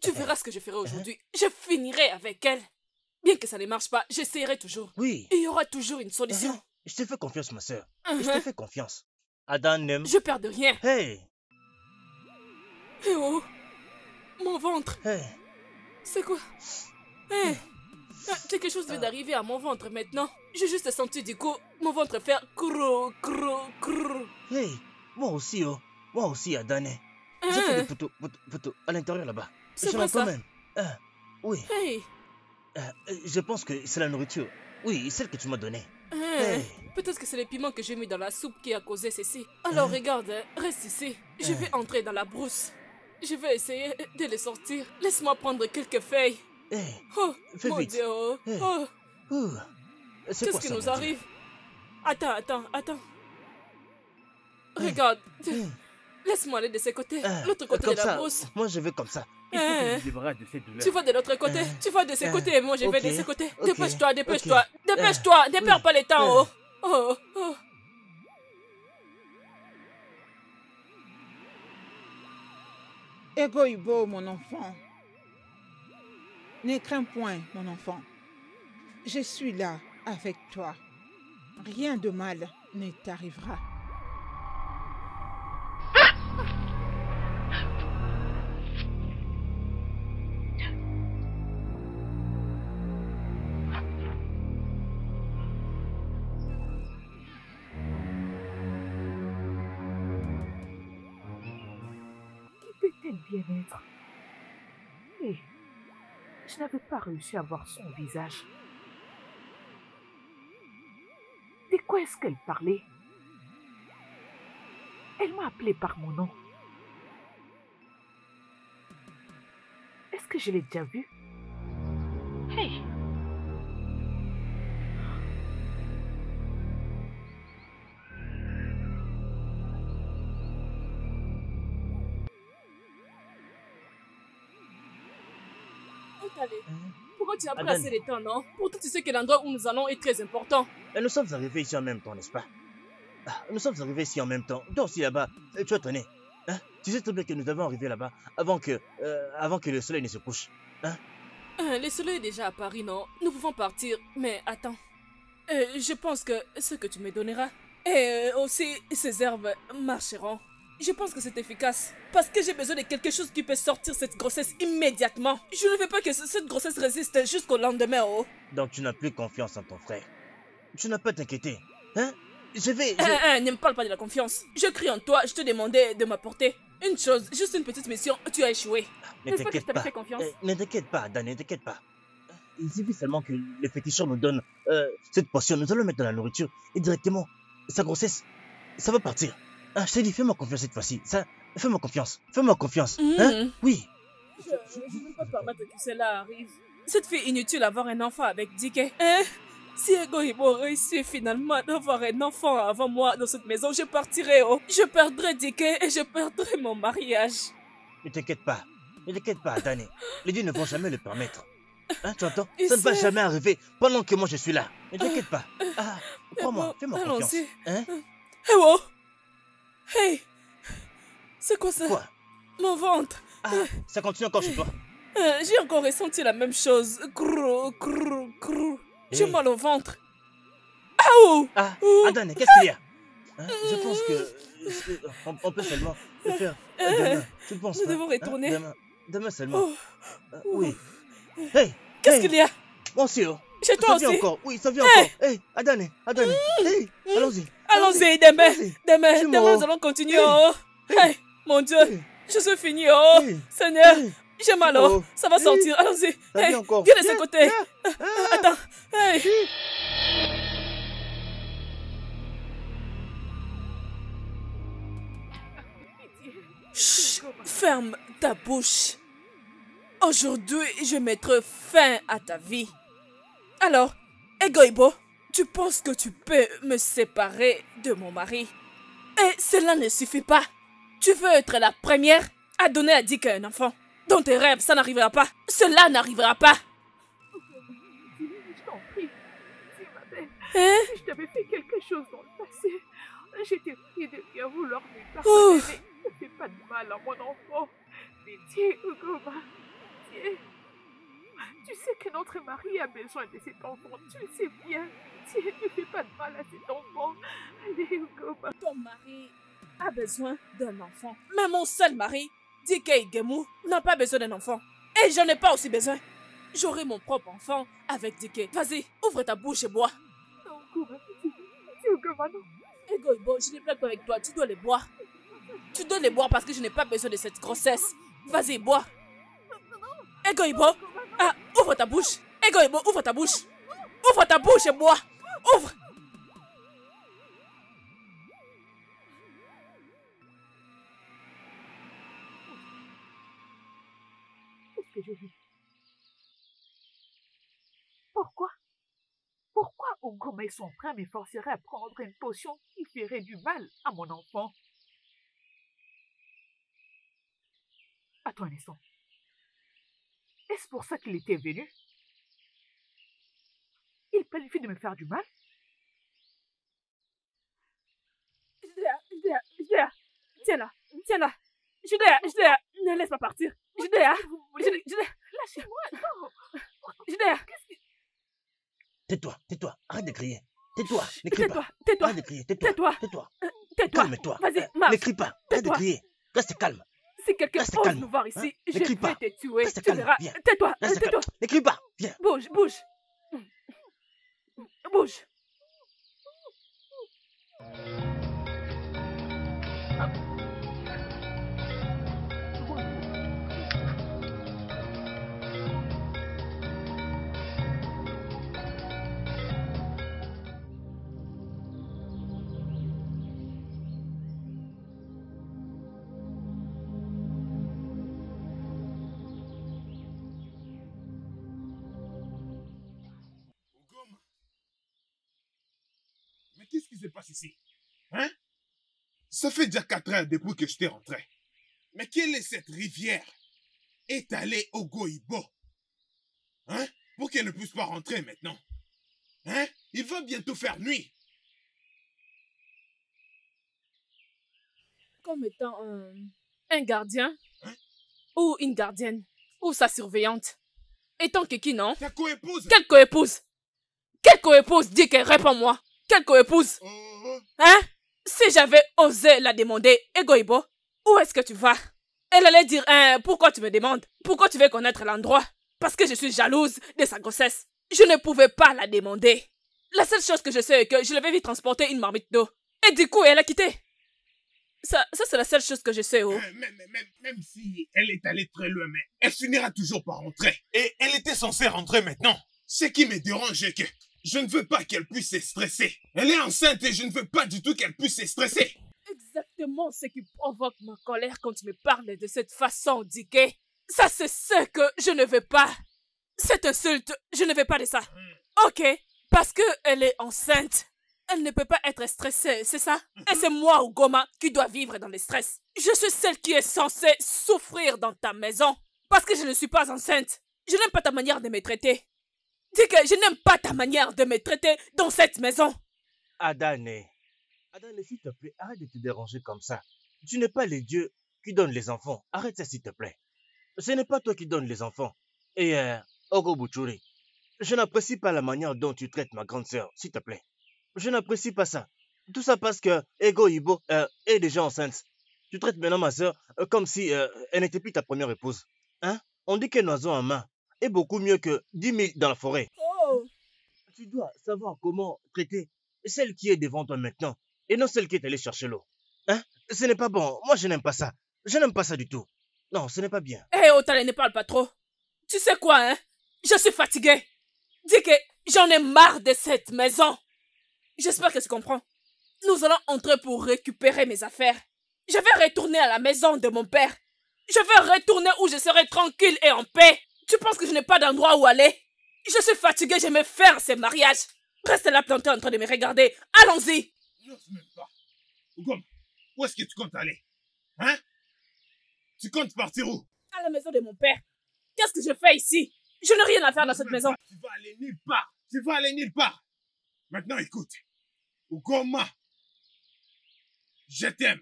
Tu verras ce que je ferai aujourd'hui. Je finirai avec elle. Bien que ça ne marche pas, j'essaierai toujours. Oui. Il y aura toujours une solution. Je te fais confiance, ma soeur. Je te fais confiance. Adane. Je perds de rien. Hey. Eh oh, ventre. Hey. C'est quoi? Hé, quelque chose vient d'arriver à mon ventre maintenant. J'ai juste senti du coup mon ventre faire crou, crou, crou. Hey, moi aussi, Adane. J'ai fait des poteaux à l'intérieur là-bas. C'est Je quoi ça? l'entends même. Oui. Hey. Je pense que c'est la nourriture. Oui, celle que tu m'as donnée. Hey. Peut-être que c'est les piments que j'ai mis dans la soupe qui a causé ceci. Alors regarde, reste ici. Je vais entrer dans la brousse. Je vais essayer de les sortir. Laisse-moi prendre quelques feuilles. Hey, Oh, fais mon vite. Dieu. Hey. Oh. C'est Qu'est-ce quoi qui ça, nous mon Dieu? arrive? Attends. Regarde. Laisse-moi aller de ce côté. L'autre côté Comme de la ça, brousse. moi je vais comme ça. Il faut que je me débarrasse de cette douleur. Tu vas de l'autre côté. Tu vas de ce côté et moi je vais de ce côté. ok, Dépêche-toi. ok. Dépêche-toi. Ne perds oui. pas le temps. Oh. Egoïbo, mon enfant. Ne crains point, mon enfant. Je suis là avec toi. Rien de mal ne t'arrivera. Peut-être bien être. Mais je n'avais pas réussi à voir son visage. De quoi est-ce qu'elle parlait? Elle m'a appelé par mon nom. Est-ce que je l'ai déjà vue? Hey! Pourquoi tu as pris Adan. assez de temps, non? Pourtant, tu sais que l'endroit où nous allons est très important. Et nous sommes arrivés ici en même temps, n'est-ce pas? Nous sommes arrivés ici en même temps. Toi aussi là-bas, tu as traîné. Tu sais très bien que nous devons arriver là-bas avant que le soleil ne se couche. Le soleil est déjà à Paris, non? Nous pouvons partir, mais attends. Je pense que ce que tu me donneras et aussi ces herbes marcheront. Je pense que c'est efficace. Parce que j'ai besoin de quelque chose qui peut sortir cette grossesse immédiatement. Je ne veux pas que cette grossesse résiste jusqu'au lendemain, oh. Donc tu n'as plus confiance en ton frère. Tu n'as pas à t'inquiéter. Je vais... Ne me parle pas de la confiance. Je crie en toi, je te demandais de m'apporter une chose, juste une petite mission, tu as échoué. Ne N'est-ce pas que je t'inquiète t'avais pas. fait confiance? Ne t'inquiète pas, Dan, ne t'inquiète pas. Il suffit seulement que le féticheur nous donne cette potion. Nous allons le mettre dans la nourriture et directement, sa grossesse, ça va partir. Je t'ai dit, fais-moi confiance cette fois-ci. Fais-moi confiance. Fais-moi confiance. Oui. Je ne peux pas permettre que cela arrive. Cette fille inutile d'avoir un enfant avec Dike. Si Egoïbo réussit finalement d'avoir un enfant avant moi dans cette maison, je partirai, oh. Je perdrai Dike et je perdrai mon mariage. Ne t'inquiète pas. Ne t'inquiète pas, Dani. Les dieux ne vont jamais le permettre. Tu entends? Et Ça ne va c'est- jamais arriver pendant que moi je suis là. Ne t'inquiète pas. Crois-moi, fais-moi confiance. Allons-y. Hey, oh. Hey. C'est quoi ça? Quoi? Mon ventre. Ça continue encore chez toi? J'ai encore ressenti la même chose. Grrr, grrr, grrr. J'ai Hey. mal au ventre. Aouh! Adane, qu'est-ce qu'il y a? Je pense que on peut seulement le faire demain. Tu ne penses Nous pas? devons retourner. Demain seulement. Oh. Oui. Hey! Qu'est-ce qu'il y a? Moi aussi, oh. Chez toi Ça vient aussi? encore. Oui, ça vient Hey. encore. Hey, Adane. Hey, allons-y. Allons-y, demain. Allons-y. Demain, Dis-moi, demain, oh. nous allons continuer. Oh. Hey, mon Dieu. Je suis fini. Oh. Seigneur. J'ai mal. Oh. Ça va sortir. Allons-y. Ça Hey, vient encore. viens de ce côté. Attends. Hey. Chut, ferme ta bouche. Aujourd'hui, je mettrai fin à ta vie. Alors, Egoïbo, tu penses que tu peux me séparer de mon mari? Et cela ne suffit pas. Tu veux être la première à donner à Dick un enfant. Dans tes rêves, ça n'arrivera pas. Cela n'arrivera pas. Je t'en prie. Dis, ma belle. Hein? Si je t'avais fait quelque chose dans le passé, j'étais priée de bien vouloir me Oh. pardonner. Mais ne fais pas de mal à mon enfant. Pitié, Ugoma. Pitié. Tu sais que notre mari a besoin de cet enfant. Tu le sais bien. Pitié, ne fais pas de mal à cet enfant. Allez, Ugoma. Ton mari a besoin d'un enfant. Mais mon seul mari, Dike et Gemou n'ont pas besoin d'un enfant. Et j'en ai pas aussi besoin. J'aurai mon propre enfant avec Dike. Vas-y, ouvre ta bouche et bois. Non, Goma, c'est Goma, non. Ego Ibo, je n'ai pas que avec toi, tu dois les boire. Tu dois les boire parce que je n'ai pas besoin de cette grossesse. Vas-y, bois. Ego Ibo, ah, ouvre ta bouche. Ego Ibo, ouvre ta bouche. Ouvre ta bouche et bois. Ouvre. Qu'est-ce que je vis? Pourquoi? Pourquoi Ugoma et son frère me forceraient à prendre une potion qui ferait du mal à mon enfant? Attends un instant. Est-ce pour ça qu'il était venu? Il planifie de me faire du mal? Judea, tiens-la, tiens-la. Judea, ne laisse pas partir. Judea, lâchez-moi, non. Judea. Tais-toi, arrête de crier. Tais-toi, ne crie pas. Tais-toi, Arrête de crier, tais-toi. tais-toi. Calme-toi. Vas-y, marche. Ne crie pas, arrête de crier. Reste calme. Si quelqu'un Reste ose calme. nous voir ici, Hein? je Ne crie vais pas. te tuer. Reste Tu calme, verras. viens. Tais-toi, Reste tais-toi. calme. Ne crie pas, viens. Bouge. Bouge. Ugoma. Mais qu'est-ce qui se passe ici? Hein? Ça fait déjà 4 heures depuis que je t'ai rentré. Mais quelle est cette rivière étalée au Goïbo? Hein? Pour qu'elle ne puisse pas rentrer maintenant. Hein? Il va bientôt faire nuit. Comme étant un gardien, ou une gardienne, ou sa surveillante. Étant que qui, non? Ta coépouse? Quelle coépouse? Quelle coépouse? Dis qu'elle réponds-moi. Quelle coépouse? Hein? Si j'avais osé la demander, Egoibo, où est-ce que tu vas? Elle allait dire, pourquoi tu me demandes? Pourquoi tu veux connaître l'endroit? Parce que je suis jalouse de sa grossesse. Je ne pouvais pas la demander. La seule chose que je sais est que je l'avais vu transporter une marmite d'eau. Et du coup, elle a quitté. Ça c'est la seule chose que je sais, oh. Même si elle est allée très loin, mais elle finira toujours par rentrer. Et elle était censée rentrer maintenant. Ce qui me dérange est que je ne veux pas qu'elle puisse se stresser. Elle est enceinte et je ne veux pas du tout qu'elle puisse se stresser. Exactement ce qui provoque ma colère quand tu me parles de cette façon, Dike. Ça, c'est ce que je ne veux pas. Cette insulte, je ne veux pas de ça. Ok, parce qu'elle est enceinte. Elle ne peut pas être stressée, c'est ça? Et c'est moi, Ugoma, qui dois vivre dans le stress. Je suis celle qui est censée souffrir dans ta maison. Parce que je ne suis pas enceinte. Je n'aime pas ta manière de me traiter. Dis que je n'aime pas ta manière de me traiter dans cette maison. Adane, s'il te plaît, arrête de te déranger comme ça. Tu n'es pas le Dieu qui donne les enfants. Arrête ça, s'il te plaît. Ce n'est pas toi qui donnes les enfants. Et, Ogo Butchuri, je n'apprécie pas la manière dont tu traites ma grande sœur, s'il te plaît. Je n'apprécie pas ça. Tout ça parce que Ego Ibo est déjà enceinte. Tu traites maintenant ma sœur comme si elle n'était plus ta première épouse. Hein? On dit qu'un oiseau en main est beaucoup mieux que 10 000 dans la forêt. Oh. Tu dois savoir comment traiter celle qui est devant toi maintenant et non celle qui est allée chercher l'eau. Hein? Ce n'est pas bon. Moi, je n'aime pas ça. Je n'aime pas ça du tout. Non, ce n'est pas bien. Hé, Otale, ne parle pas trop. Tu sais quoi, hein? Je suis fatiguée. Dis que j'en ai marre de cette maison. J'espère que tu comprends. Nous allons entrer pour récupérer mes affaires. Je vais retourner à la maison de mon père. Je vais retourner où je serai tranquille et en paix. Tu penses que je n'ai pas d'endroit où aller? Je suis fatiguée, je vais faire ce mariage. Reste là planté en train de me regarder. Allons-y. N'ose même pas. Ugom, où est-ce que tu comptes aller? Hein? Tu comptes partir où? À la maison de mon père. Qu'est-ce que je fais ici? Je n'ai rien à faire dans cette maison. Tu vas aller nulle part. Tu vas aller nulle part. Maintenant, écoute. Ugoma, je t'aime.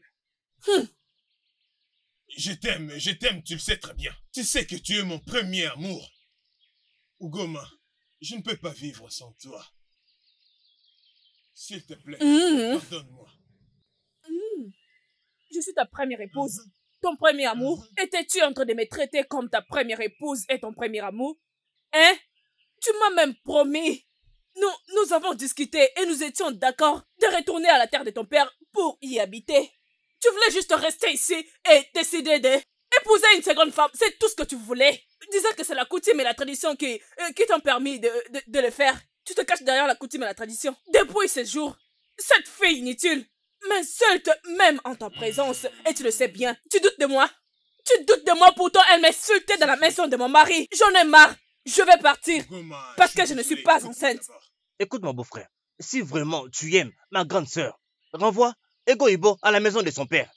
Je t'aime, tu le sais très bien. Tu sais que tu es mon premier amour. Ugoma, je ne peux pas vivre sans toi. S'il te plaît, pardonne-moi. Je suis ta première épouse. ton premier amour? Étais-tu en train de me traiter comme ta première épouse et ton premier amour? Hein? Tu m'as même promis. Nous avons discuté et nous étions d'accord de retourner à la terre de ton père pour y habiter. Tu voulais juste rester ici et décider d'épouser une seconde femme. C'est tout ce que tu voulais. Disais que c'est la coutume et la tradition qui t'ont permis de le faire. Tu te caches derrière la coutume et la tradition. Depuis ce jour, cette fille inutile m'insulte même en ta présence. Et tu le sais bien. Tu doutes de moi? Tu doutes de moi, pourtant elle m'insultait dans la maison de mon mari. J'en ai marre. Je vais partir parce que je ne suis pas enceinte. Écoute mon beau-frère, si vraiment tu aimes ma grande sœur, renvoie Ego Ibo à la maison de son père.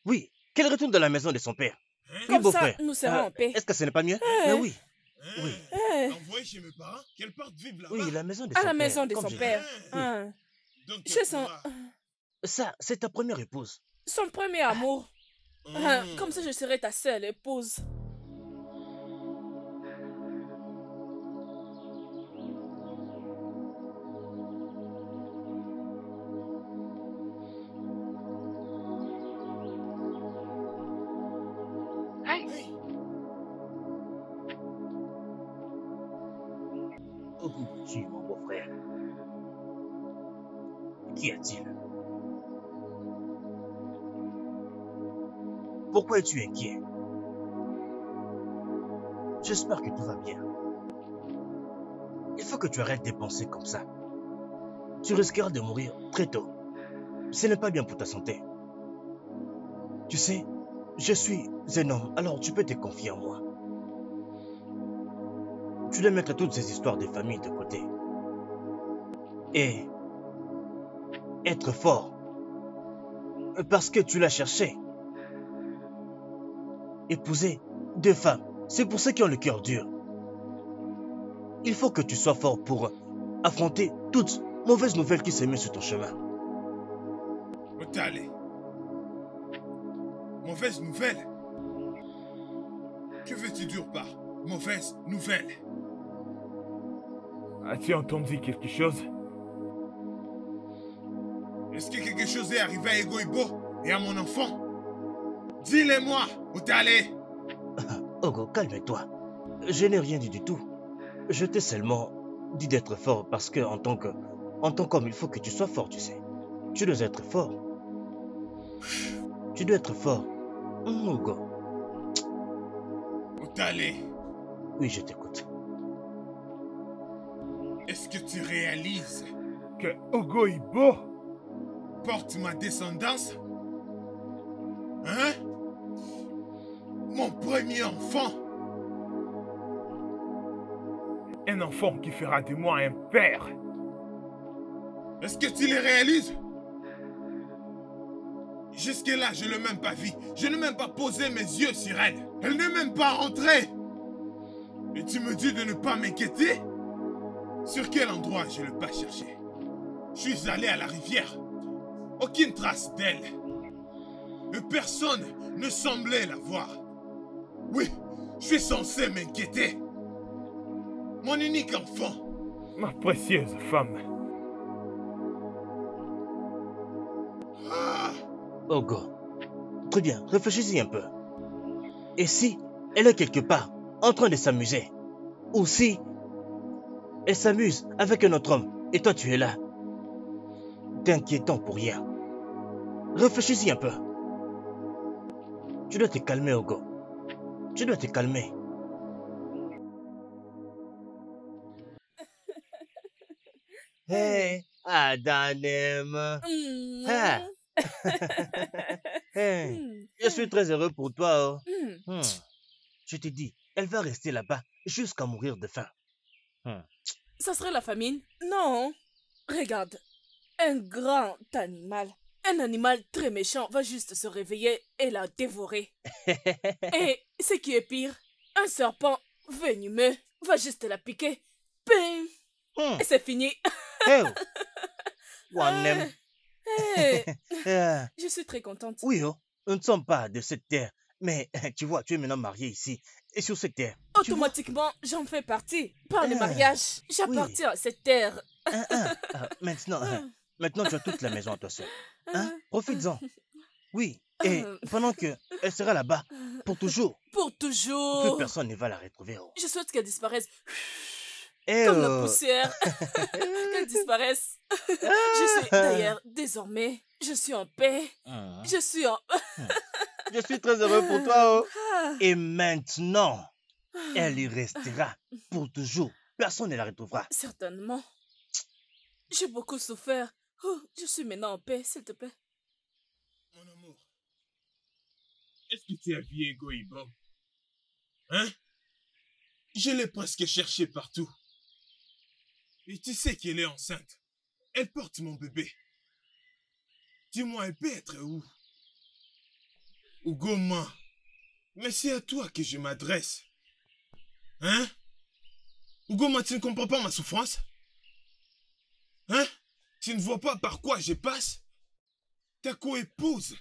Oui, qu'elle retourne dans la maison de son père. Oui, Comme ça, beau-frère. nous serons en paix. Est-ce que ce n'est pas mieux? Mais oui. Oui. Envoyez chez mes parents, qu'elle parte vivre là-bas. Oui, la maison de son À père. la maison de comme son j'ai père. dit. Hein. Donc, Chez son Ça, c'est ta première épouse. premier amour. Hein, comme ça, je serai ta seule épouse. Oguchi, mon beau-frère. Qu'y a-t-il? Pourquoi es-tu inquiet? J'espère que tout va bien. Il faut que tu arrêtes de penser comme ça. Tu risqueras de mourir très tôt. Ce n'est pas bien pour ta santé. Tu sais, je suis un homme, alors tu peux te confier en moi. Tu dois mettre toutes ces histoires de famille de côté. Et être fort. Parce que tu l'as cherché. Épouser 2 femmes, c'est pour ceux qui ont le cœur dur. Il faut que tu sois fort pour affronter toutes mauvaises nouvelles qui se mettent sur ton chemin. Otale. Mauvaise nouvelle? Que veux-tu dire par mauvaise nouvelle? As-tu entendu quelque chose? Est-ce que quelque chose est arrivé à Ego Ibo et à mon enfant? Dis-le-moi, Otale. Ogo, calme-toi. Je n'ai rien dit du tout. Je t'ai seulement dit d'être fort parce que en tant qu'homme, il faut que tu sois fort, tu sais. Tu dois être fort. Tu dois être fort. Ogo. Otale, Oui, je t'écoute. est-ce que tu réalises Que Ogo Ibo porte ma descendance? Hein? Mon premier enfant? un enfant qui fera de moi un père. Est-ce que tu le réalises? Jusque-là, je ne l'ai même pas vue. Je n'ai même pas posé mes yeux sur elle. Elle n'est même pas rentrée. Et tu me dis de ne pas m'inquiéter? Sur quel endroit je l'ai pas cherché? Je suis allé à la rivière. Aucune trace d'elle. Et personne ne semblait la voir. Oui, je suis censé m'inquiéter. Mon unique enfant. Ma précieuse femme. Ah, Ogo. Très bien, réfléchis-y un peu. Et si elle est quelque part en train de s'amuser? Ou si elle s'amuse avec un autre homme et toi tu es là? T'inquiétant pour rien. Réfléchis-y un peu. Tu dois te calmer, Ogo. Tu dois te calmer. Hey, Adanem. Ah. Hey, je suis très heureux pour toi. Oh. Je te dis, elle va rester là-bas jusqu'à mourir de faim. Ça serait la famine? Non. Regarde, un grand animal. Un animal très méchant va juste se réveiller et la dévorer. Et ce qui est pire, un serpent venimeux va juste la piquer. Bing. Et c'est fini. Hey, Wanem. Hey, Ah, je suis très contente. oui, oh, nous ne sommes pas de cette terre. Mais tu vois, tu es maintenant marié ici. Et sur cette terre. tu vois, Automatiquement, j'en fais partie. Par le mariage, j'appartiens à cette terre. maintenant tu as toute la maison à toi seul. Hein? Profites-en. Oui, Et pendant qu'elle sera là-bas, pour toujours, Pour plus toujours. personne ne va la retrouver. Oh. Je souhaite qu'elle disparaisse. Et Comme la poussière. Qu'elle disparaisse. Je suis d'ailleurs, désormais, je suis en paix. Je suis en... Je suis très heureux pour toi. Oh. Ah. Et maintenant, elle y restera pour toujours. Personne ne la retrouvera. Certainement. J'ai beaucoup souffert. Oh, je suis maintenant en paix, s'il te plaît. Mon amour, est-ce que tu as vu Ego Ibo? Hein? Je l'ai presque cherché partout. Et tu sais qu'elle est enceinte. Elle porte mon bébé. Dis-moi, elle peut être où? Ugoma, mais c'est à toi que je m'adresse. Hein? Ugoma, tu ne comprends pas ma souffrance? Hein? Tu ne vois pas par quoi je passe? Ta co-épouse,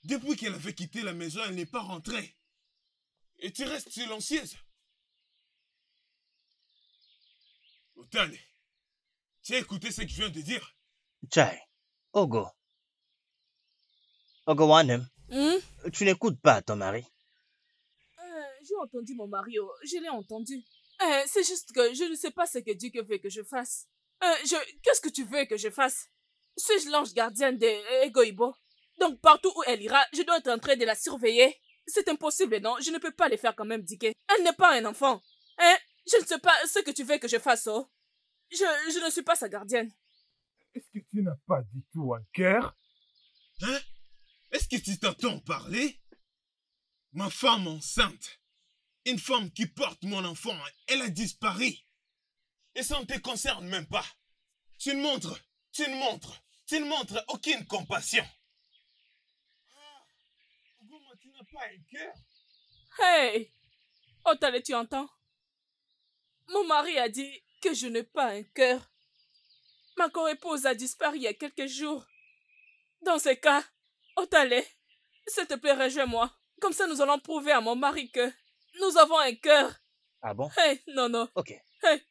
depuis qu'elle avait quitté la maison, elle n'est pas rentrée. Et tu restes silencieuse. Otale, tu as écouté ce que je viens de dire? Chai, Ogo. Ogo Wanem, tu n'écoutes pas ton mari. J'ai entendu mon mari, oh, je l'ai entendu. C'est juste que je ne sais pas ce que Dieu veut que je fasse. Qu'est-ce que tu veux que je fasse? Suis-je l'ange gardien d'Ego Ibo? Donc partout où elle ira, je dois être en train de la surveiller. C'est impossible, non? Je ne peux pas les faire quand même diquer. Elle n'est pas un enfant. Hein? Je ne sais pas ce que tu veux que je fasse, oh. Je ne suis pas sa gardienne. Est-ce que tu n'as pas du tout un cœur? Hein? Est-ce que tu t'entends parler? Ma femme enceinte, une femme qui porte mon enfant, elle a disparu. Et ça ne te concerne même pas. Tu ne montres aucune compassion. Comment tu n'as pas un cœur? Hey! Otale, tu entends? Mon mari a dit que je n'ai pas un cœur. Ma co-épouse a disparu il y a quelques jours. Dans ce cas, Otale, s'il te plaît, rejoins-moi. Comme ça, nous allons prouver à mon mari que nous avons un cœur. Ah bon? Hey, non. Ok. Hey.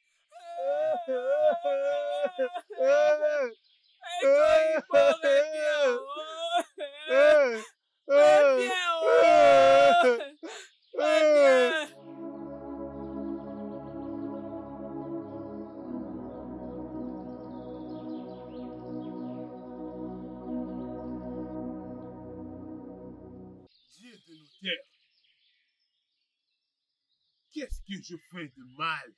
Dieu de nos terres, qu'est-ce que je fais de mal?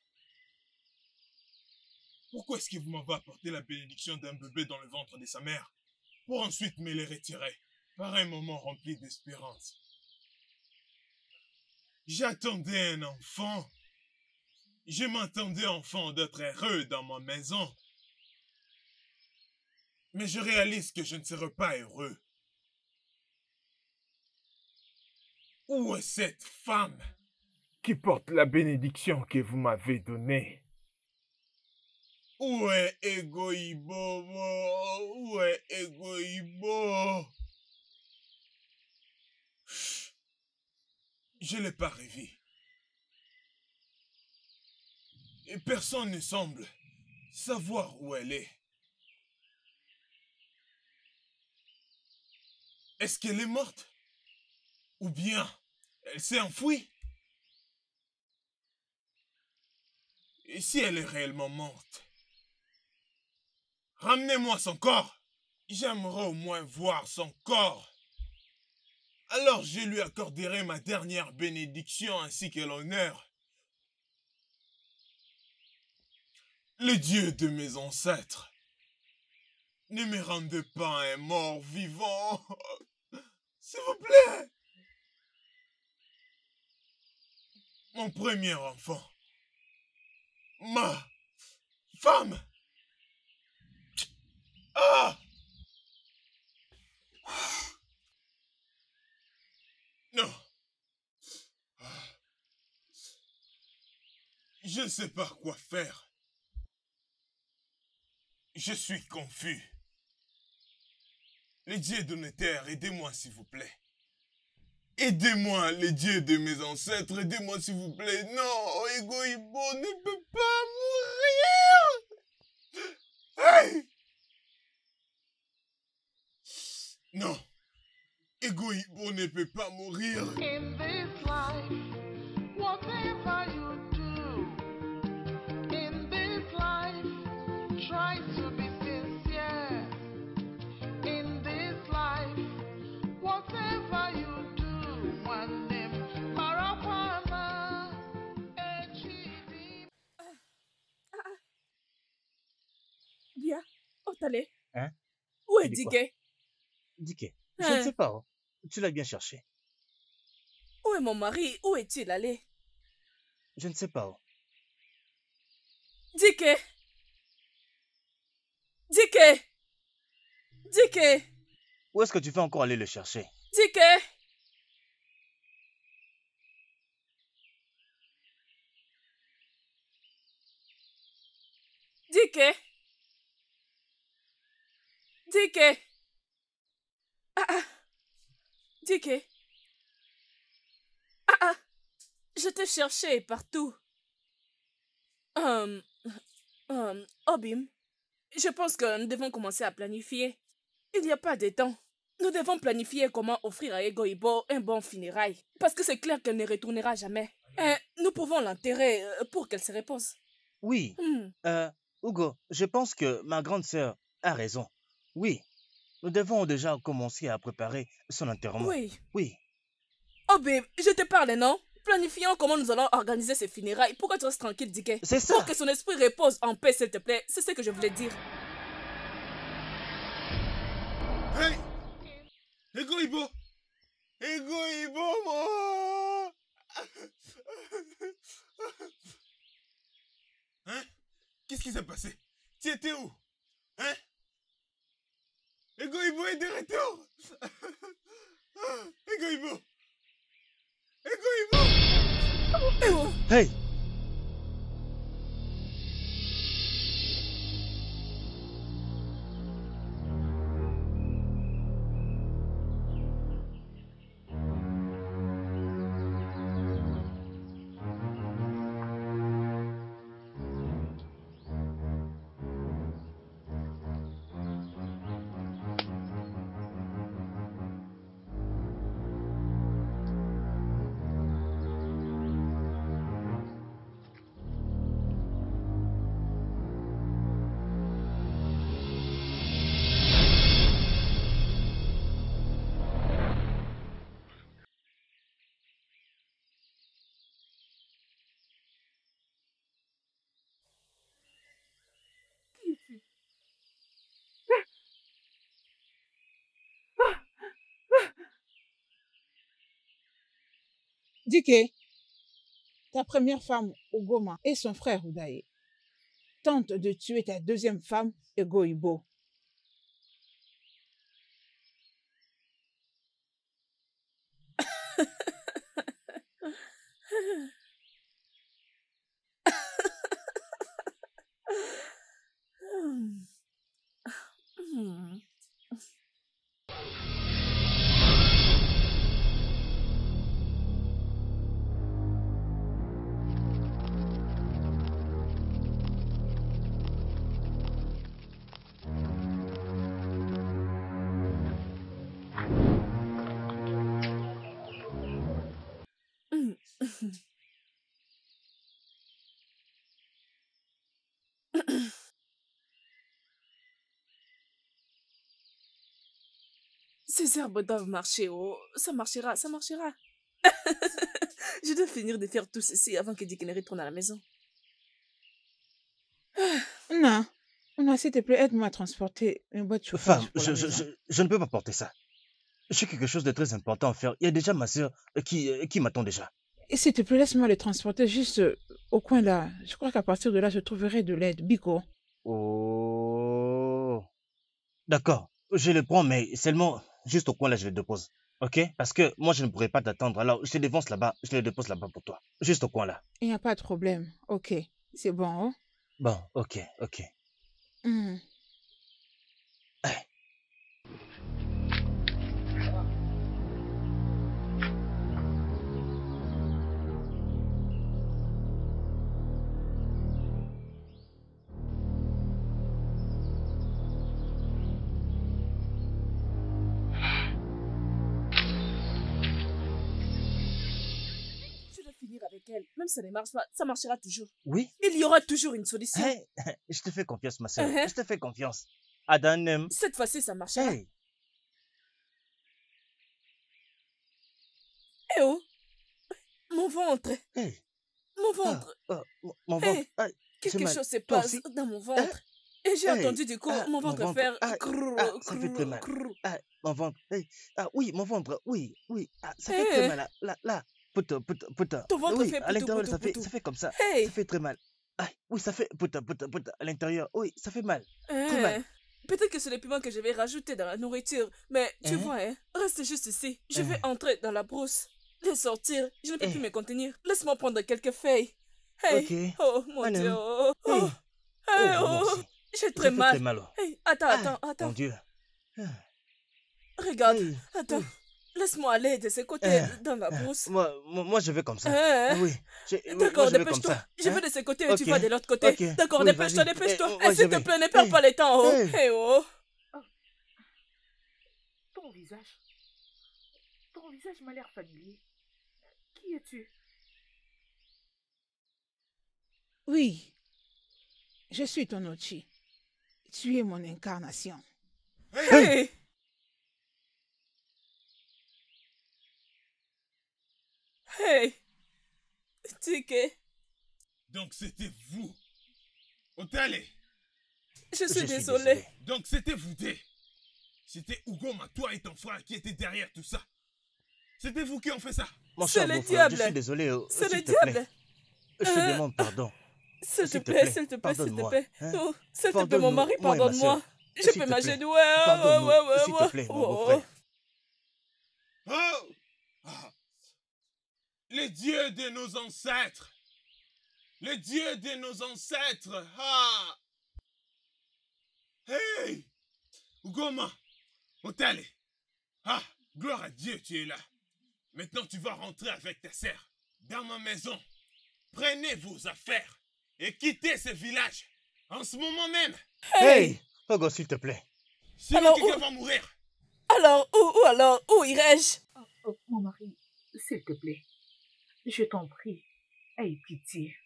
Pourquoi est-ce que vous m'avez apporté la bénédiction d'un bébé dans le ventre de sa mère pour ensuite me les retirer par un moment rempli d'espérance? J'attendais un enfant. Je m'attendais enfant d'être heureux dans ma maison. Mais je réalise que je ne serai pas heureux. Où est cette femme? Qui porte la bénédiction que vous m'avez donnée? Où est Ego Ibo? Où est Ego Ibo? Je ne l'ai pas revu. Et personne ne semble savoir où elle est. Est-ce qu'elle est morte? Ou bien elle s'est enfouie? Et si elle est réellement morte? Ramenez-moi son corps. J'aimerais au moins voir son corps. Alors je lui accorderai ma dernière bénédiction ainsi que l'honneur. Le Dieu de mes ancêtres, ne me rendez pas un mort vivant. S'il vous plaît. Mon premier enfant. Ma femme. Ah! Non. Je ne sais pas quoi faire. Je suis confus. Les dieux de nos terres, aidez-moi s'il vous plaît. Aidez-moi, les dieux de mes ancêtres, aidez-moi s'il vous plaît. Non, Ego Ibo ne peut pas mourir. Hey! Non. Egoïbo ne peut pas mourir. In this life, whatever you do, in this life, try to be sincere. In this life, whatever you do, one name, Marapana, Echidi. Bien. Oh, t'allais. Hein? Où est Tu dis quoi? Dike? Dike, je ne sais pas. Oh. Tu l'as bien cherché. Où est mon mari? Où est-il allé? Je ne sais pas. Oh. Dike! Dike! Dike! Où est-ce que tu vas encore aller le chercher? Dike! Dike! Dike! Ah ah! Dike! Ah ah! Je t'ai cherché partout. Obim, je pense que nous devons commencer à planifier. Il n'y a pas de temps. Nous devons planifier comment offrir à Egoïbo un bon funérail. Parce que c'est clair qu'elle ne retournera jamais. Et nous pouvons l'enterrer pour qu'elle se repose. Oui. Hugo, je pense que ma grande sœur a raison. Oui. Nous devons déjà commencer à préparer son enterrement. Oui. Oui. Oh babe, je te parle, non? Planifions comment nous allons organiser ces funérailles. Pourquoi tu restes tranquille, Dike? C'est ça. Pour que son esprit repose en paix, s'il te plaît. C'est ce que je voulais dire. Hey! Egoïbo! Egoïbo, moi! Hein? Qu'est-ce qui s'est passé? Tu étais où? Hein? Egoïbo est de retour! Egoïbo! Egoïbo! Hey! Dike, ta première femme, Ugoma, et son frère Udaye, tentent de tuer ta deuxième femme, Egoïbo. Ces herbes doivent marcher, oh. Ça marchera, ça marchera. Je dois finir de faire tout ceci avant que Dike ne retourne à la maison. Non, non, s'il te plaît, aide-moi à transporter une boîte de chauffage. Femme, pour la maison. je ne peux pas porter ça. J'ai quelque chose de très important à faire. Il y a déjà ma sœur qui m'attend déjà. Et s'il te plaît, laisse-moi le transporter juste au coin là. Je crois qu'à partir de là, je trouverai de l'aide. Biko. Oh. D'accord, je le prends, mais seulement juste au coin là, je le dépose. Ok? Parce que moi, je ne pourrais pas t'attendre. Alors, je te défonce là-bas, je le dépose là-bas pour toi. Juste au coin là. Il n'y a pas de problème. Ok, c'est bon. Oh? Bon, ok. Hmm. avec elle. Même si ça ne marche pas, ça marchera toujours. Oui. Il y aura toujours une solution. Hey, je te fais confiance, ma soeur. Je te fais confiance. Adanem. Cette fois-ci, ça marchera. Hey. Eh oh, mon ventre. Hey. Mon ventre. Mon ventre. Hey, Aïe, quelque mal. chose se Toi passe aussi? dans mon ventre. Et j'ai entendu du coup mon ventre faire... ça fait très mal. Mon ventre. Hey. Oui, mon ventre. Oui. Ça fait très mal. Là. Putain. Ton ventre oui, fait à l'intérieur, ça poutou. fait comme ça. Hey. Ça fait très mal. Oui, ça fait putain. À l'intérieur, oui, ça fait mal. Très mal. Peut-être que c'est le piment que je vais rajouter dans la nourriture. Mais tu vois, reste juste ici. Je vais entrer dans la brousse. Les sortir. Je ne peux plus me contenir. Laisse-moi prendre quelques feuilles. Hey. Ok. Oh mon Dieu. J'ai très Ça fait mal. très mal. Hey, attends. Mon Dieu. Regarde. Attends. Laisse-moi aller de ce côté dans la brousse. Moi, je vais comme ça. Oui. D'accord, moi, dépêche-toi. Je vais de ce côté et Ok. tu vas de l'autre côté. Ok. D'accord, Oui, dépêche-toi. vas-y. Et s'il te plaît, ne perds pas le temps. Oh. Hey, oh. Ton visage m'a l'air familier. Qui es-tu? Oui, je suis ton Ochi. Tu es mon incarnation. Hey. Hey. Tike. Donc c'était vous. Otale. Je suis désolée. Donc c'était vous deux. C'était Hugo, toi et ton frère qui étaient derrière tout ça. C'était vous qui ont fait ça. C'est le diable. Je suis désolé. C'est le diable. Je te demande pardon. S'il te plaît. Hein? Oh, s'il te plaît, mon mari, pardonne-moi. Je peux m'agenouiller. Ouais. S'il te plaît, mon beau-frère. Les dieux de nos ancêtres. Hey! Ugoma, Otale. Gloire à Dieu, tu es là. Maintenant, tu vas rentrer avec ta sœur dans ma maison. Prenez vos affaires et quittez ce village en ce moment même. Hey! Ogo, s'il te plaît. Sinon, quelqu'un va mourir. Alors, où irais-je? Mon mari, s'il te plaît. Je t'en prie. Aie pitié.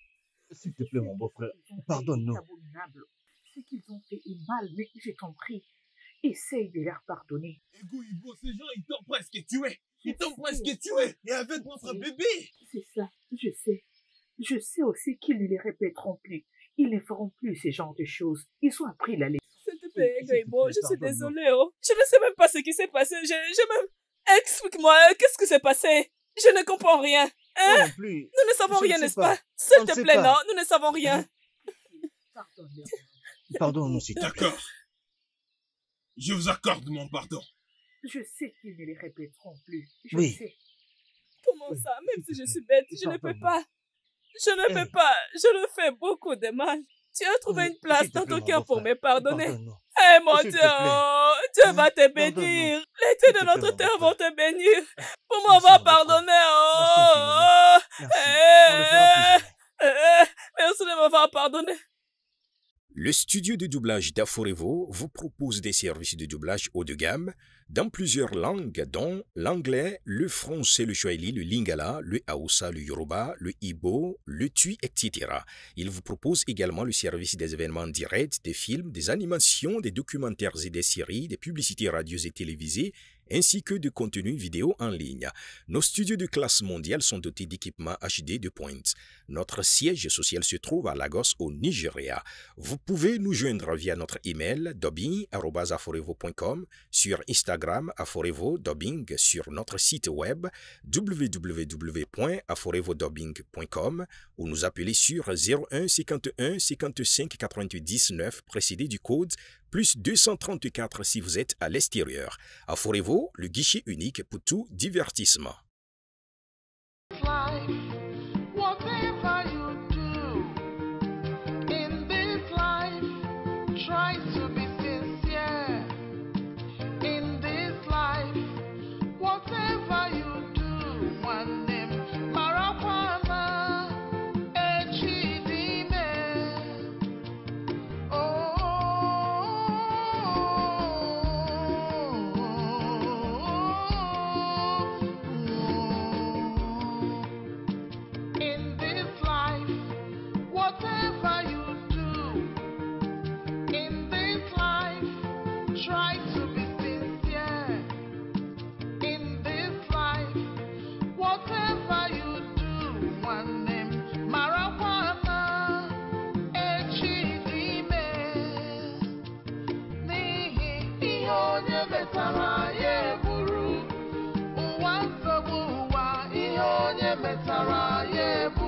S'il te plaît, mon beau-frère, pardonne-nous. C'est abominable. Ce qu'ils ont fait est mal, mais je t'en prie. Essaye de leur pardonner. Ego, Ibo, ces gens, ils t'ont presque tué. Et avec notre bébé. C'est ça, je sais. Je sais aussi qu'ils ne les répéteront plus. Ils ne feront plus ce genre de choses. Ils ont appris la leçon. S'il te plaît, Ego, je suis désolée. Oh. Je ne sais même pas ce qui s'est passé. Explique-moi, qu'est-ce qui s'est passé? Je ne comprends rien. Moi non plus. Nous ne savons rien, n'est-ce pas? S'il te plaît, non, nous ne savons rien. Pardonne-nous, s'il te plaît. D'accord. Je vous accorde mon pardon. Je sais qu'ils ne les répéteront plus. Je Oui. sais. Comment ça? Même si je suis bête, je ne peux pas. Je ne peux pas. Je le fais beaucoup de mal. Tu as trouvé une place dans ton cœur pour me pardonner. Eh mon Dieu, Dieu va te bénir. Les dieux de notre terre vont te bénir. Pour m'avoir pardonné. Merci de m'avoir pardonné. Le studio de doublage d'Aforevo vous propose des services de doublage haut de gamme dans plusieurs langues, dont l'anglais, le français, le swahili, le lingala, le hausa, le yoruba, le ibo, le tui, etc. Il vous propose également le service des événements directs, des films, des animations, des documentaires et des séries, des publicités radios et télévisées, ainsi que de contenus vidéo en ligne. Nos studios de classe mondiale sont dotés d'équipements HD de pointe. Notre siège social se trouve à Lagos, au Nigeria. Vous pouvez nous joindre via notre email dubbing@aforevo.com, sur Instagram Aforevo Dubbing, sur notre site web www.aforevodubbing.com ou nous appeler sur 01 51 55 88 19 précédé du code plus 234 si vous êtes à l'extérieur. Aforevo, le guichet unique pour tout divertissement. Whatever you do in this life, try to be sincere. In this life, whatever you do, one name Marakwana Echidime. Oh, onye metara ya eburu ụwa nsogbu ụwa ihe onye metara ya eburu